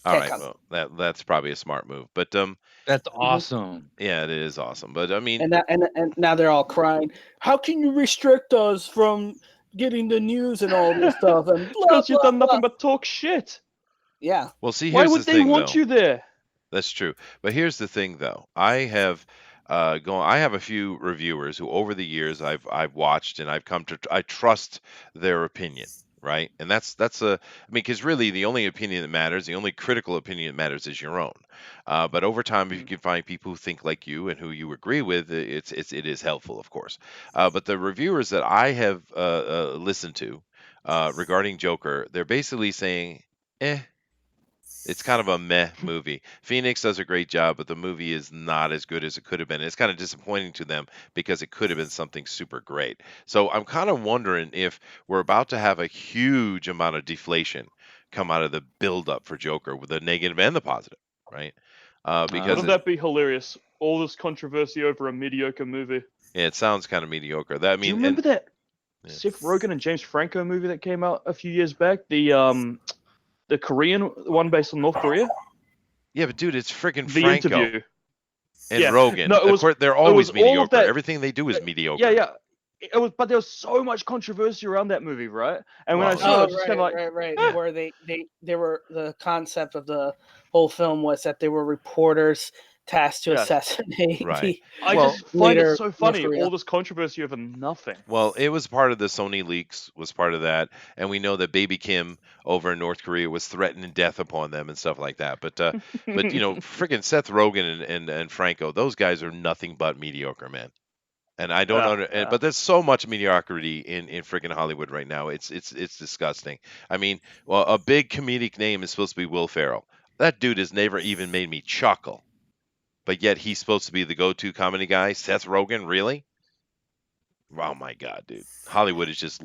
All Can't right, come. well, that's probably a smart move, but That's awesome. yeah, it is awesome. But I mean, And now they're all crying. How can you restrict us from getting the news and all this stuff? And blah Because you've blah done blah. nothing but talk shit. Yeah. well, see, Why here's the would they thing, want though. you there? That's true. But here's the thing, though. I have a few reviewers who over the years I've watched, and I trust their opinion, right? And I mean, because really the only opinion that matters, the only critical opinion that matters is your own. But over time, if you can find people who think like you and who you agree with, it is helpful, of course. But the reviewers that I have listened to regarding Joker, they're basically saying, eh. It's kind of a meh movie. Phoenix does a great job, but the movie is not as good as it could have been. It's kind of disappointing to them because it could have been something super great. So I'm kind of wondering if we're about to have a huge amount of deflation come out of the build-up for Joker, with the negative and the positive, right? Because Wouldn't that be hilarious? All this controversy over a mediocre movie. it sounds kind of mediocre. That I Do you mean, remember that yeah. Seth Rogen and James Franco movie that came out a few years back? The Korean one based on North Korea. Yeah, but dude, it's freaking The Franco Interview. and Yeah. Rogan. No, Of course, they're it was always all of mediocre. that. Everything they do is mediocre. Yeah, yeah. It was, but there was so much controversy around that movie, right? And when I Well, saw it, I Oh, was just kind of like, right. Yeah. Where they were, the concept of the whole film was that they were reporters tasked to Yes. assassinate Right. the I Well, just find it leader so of funny, North Korea. all this controversy over nothing. Well, it was part of the Sony leaks, was part of that, and we know that Baby Kim over in North Korea was threatening death upon them and stuff like that. But freaking Seth Rogen and Franco, those guys are nothing but mediocre, man. And I don't Yeah. but there's so much mediocrity in freaking Hollywood right now. It's disgusting. I mean, well, a big comedic name is supposed to be Will Ferrell. That dude has never even made me chuckle. But yet he's supposed to be the go-to comedy guy. Seth Rogen, really? Oh my God, dude! Hollywood has just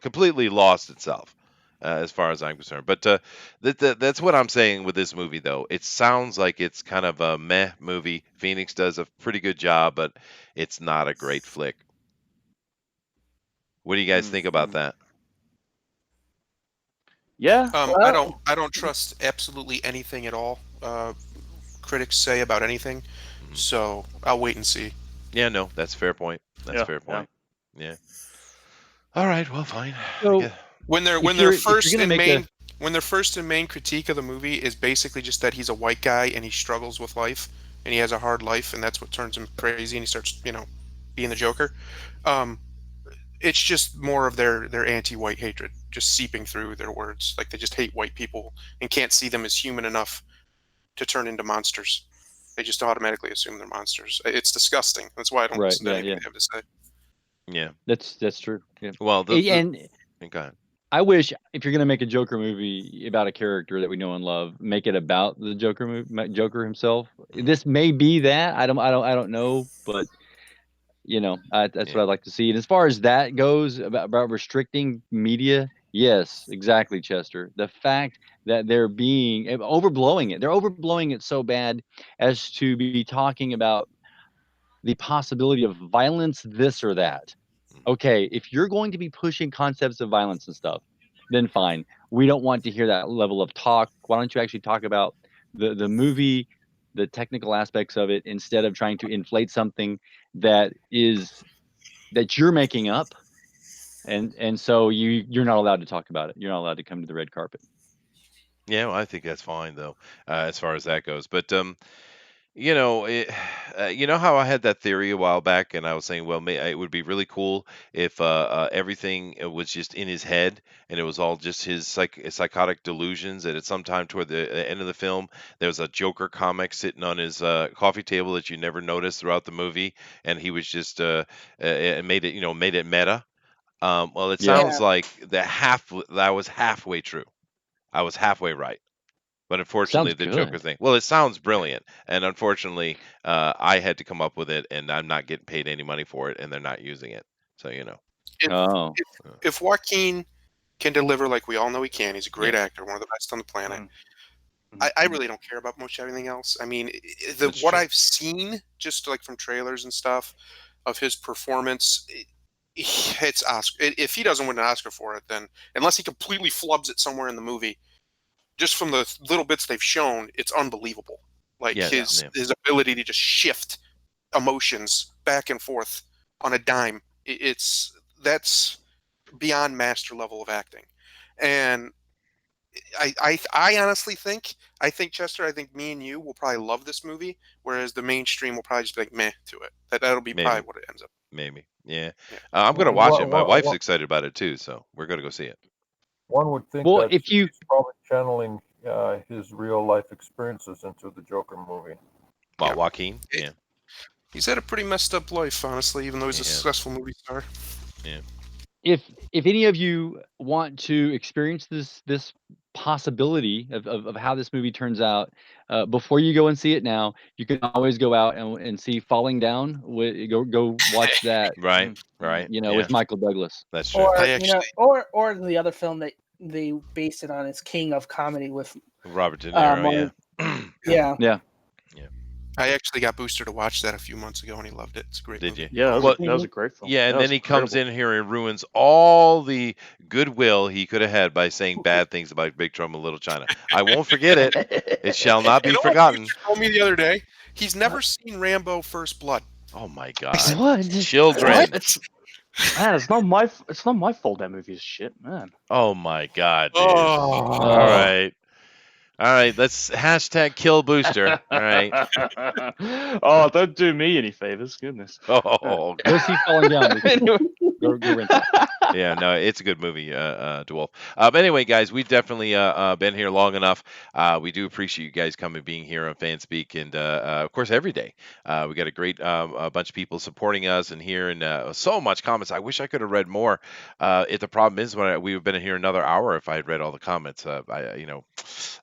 completely lost itself, as far as I'm concerned. But that's what I'm saying with this movie, though. It sounds like it's kind of a meh movie. Phoenix does a pretty good job, but it's not a great flick. What do you guys think about that? Yeah. I don't trust absolutely anything at all. Critics say about anything, Mhm. so I'll wait and see. Yeah, no, that's a fair point. That's a Yeah, fair yeah. point. Yeah. All right, well, fine. I So guess. When their if you're first gonna and make main when their first and main critique of the movie is basically just that he's a white guy and he struggles with life and he has a hard life and that's what turns him crazy and he starts being the Joker. Um, it's just more of their anti-white hatred just seeping through their words. Like they just hate white people and can't see them as human enough to turn into monsters. They just automatically assume they're monsters. It's disgusting. That's why I don't Right, listen to yeah, anything yeah. they have to say. Yeah. That's true. Yeah. Well, And go ahead. I wish, if you're gonna make a Joker movie about a character that we know and love, make it about the Joker himself. This may be that. I don't know, but that's what Yeah. I'd like to see. And as far as that goes, about restricting media, yes, exactly, Chester. The fact that they're being overblowing it. They're overblowing it so bad as to be talking about the possibility of violence, this or that. Okay, if you're going to be pushing concepts of violence and stuff, then fine. We don't want to hear that level of talk. Why don't you actually talk about the movie, the technical aspects of it, instead of trying to inflate something that you're making up, and so you're not allowed to talk about it. You're not allowed to come to the red carpet. Yeah, well, I think that's fine though, as far as that goes. But you know, you know how I had that theory a while back, and I was saying, well, it would be really cool if everything was just in his head, and it was all just his psychotic delusions. And at some time toward the end of the film, there was a Joker comic sitting on his coffee table that you never noticed throughout the movie, and he was just made it, made it meta. Well, it Yeah. sounds like that was halfway true. I was halfway right. But unfortunately, Sounds the Joker good. thing. Well, it sounds brilliant, and unfortunately, I had to come up with it, and I'm not getting paid any money for it, and they're not using it. So If, Oh, if, if Joaquin can deliver like we all know he can, he's a great Yeah. actor, one of the best on the planet. Mm. I really don't care about much everything else. I mean, That's what true. I've seen, just like from trailers and stuff, of his performance, it's Oscar. If he doesn't win an Oscar for it, then unless he completely flubs it somewhere in the movie, just from the little bits they've shown, it's unbelievable. Like Yeah, his yeah. his ability to just shift emotions back and forth on a dime. That's beyond master level of acting, and I honestly think Chester, I think me and you will probably love this movie, whereas the mainstream will probably just be like meh to it. That'll be probably Maybe, what it ends up. maybe. Yeah. Yeah. I'm gonna One, watch it. one, My one, wife's one excited about it too, so we're gonna go see it. one would think well, that if you he's probably channeling his real life experiences into the Joker movie. Well, Yeah. Joaquin. It- Yeah. He's had a pretty messed up life, honestly, even though he's a He has. successful movie star. if any of you want to experience this possibility of how this movie turns out, before you go and see it now, you can always go out and see Falling Down. Go watch that. Right. Right. Yeah. With Michael Douglas. That's true. Or I you know, actually, or the other film that they based it on is King of Comedy with Robert De Niro. Martin- Yeah. yeah. I actually got Booster to watch that a few months ago, and he loved it. It's a great Did movie. you? Yeah, Well, that was a great film. Yeah, and That then was he comes incredible. in here and ruins all the goodwill he could have had by saying bad things about Big Trouble in Little China. I won't forget it. It shall not be You know what forgotten. Booster told me the other day? He's never seen Rambo: First Blood. Oh my God. What? Children. What? Man, it's not my fault that movie is shit, man. Oh my God, dude. Oh, All right. All right. Let's hashtag kill Booster. All right. Oh, don't do me any favors, goodness. Oh, Go see Falling Down. Anyway. Go rent that. yeah, no, it's a good movie, DeWolf. But anyway, guys, we've definitely been here long enough. We do appreciate you guys coming, being here on FanSpeak, and of course, every day. We got a great a bunch of people supporting us and here, and so much comments. I wish I could have read more. If the problem is, we would have been here another hour if I had read all the comments.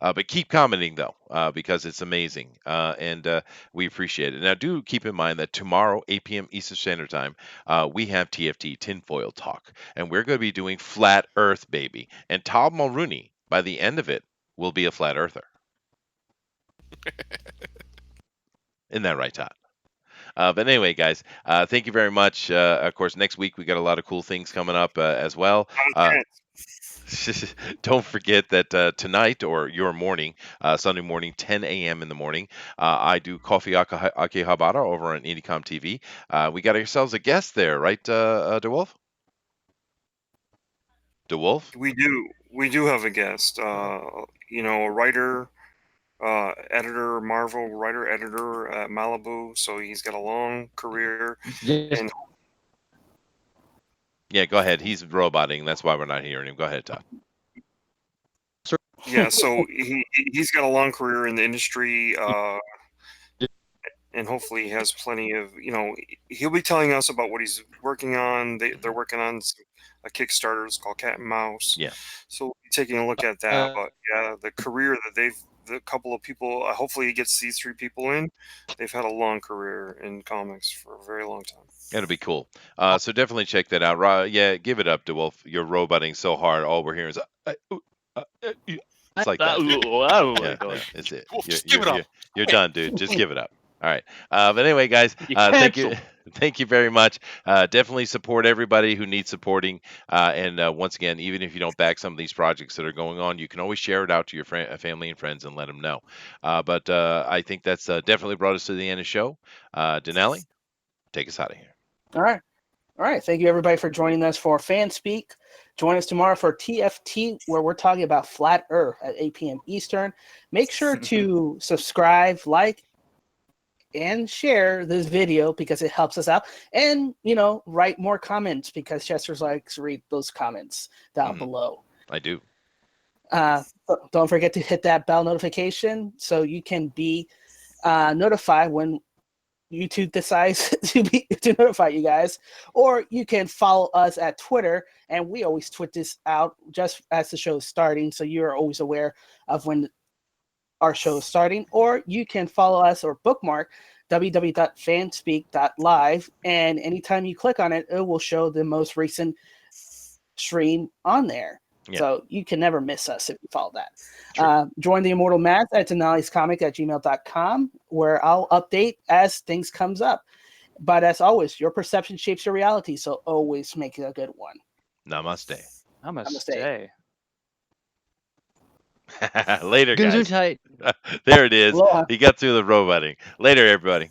But keep commenting though, because it's amazing, and we appreciate it. Now, do keep in mind that tomorrow, 8 p.m. Eastern Standard Time, we have TFT Tinfoil Talk, and we're going to be doing Flat Earth, baby. And Todd Mulrooney, by the end of it, will be a flat earther. Isn't that right, Todd? But anyway, guys, thank you very much. Of course, next week we got a lot of cool things coming up as well. Don't forget that tonight or your morning, Sunday morning, 10 a.m. in the morning, I do Coffee Akihabara over on IndieCom TV. We got ourselves a guest there, right, DeWolf? DeWolf? We do have a guest. A writer, editor, Marvel writer, editor at Malibu. So he's got a long career. Yes. And Yeah, go ahead. He's roboting. That's why we're not hearing him. Go ahead, Todd. yeah, so he's got a long career in the industry. And hopefully he has plenty of, he'll be telling us about what he's working on. They're working on a Kickstarter. It's called Cat and Mouse. Yeah. So we'll be taking a look at that. But yeah, the career that the couple of people, hopefully he gets these three people in. They've had a long career in comics for a very long time. That'll be cool. So definitely check that out. Yeah, give it up, DeWolf. You're roboting so hard. All we're hearing is It's like That, that. Yeah, God. yeah, it's it. Wolf, just give it up. You're done, dude. Just give it up. All right. But anyway, guys, You thank you, cancel. thank you very much. Definitely support everybody who needs supporting. And once again, even if you don't back some of these projects that are going on, you can always share it out to your family and friends and let them know. But I think that's definitely brought us to the end of the show. Dinale, take us out of here. All right. All right. Thank you, everybody, for joining us for FanSpeak. Join us tomorrow for TFT, where we're talking about Flat Earth at 8 p.m. Eastern. Make sure to subscribe, like, and share this video because it helps us out. And, write more comments because Chester's likes to read those comments down below. I do. Don't forget to hit that bell notification so you can be notified when YouTube decides to notify you guys. Or you can follow us at Twitter, and we always tweet this out just as the show is starting, so you're always aware of when our show is starting. Or you can follow us or bookmark www.fanspeak.live, and anytime you click on it, it will show the most recent stream on there. Yeah. So you can never miss us if you follow that. Join the Immortal Math at dinalescomics@gmail.com, where I'll update as things comes up. But as always, your perception shapes your reality, so always make it a good one. Namaste. Namaste. Later, guys. Gesundheit. There it is. Aloha. He got through the roboting. Later, everybody.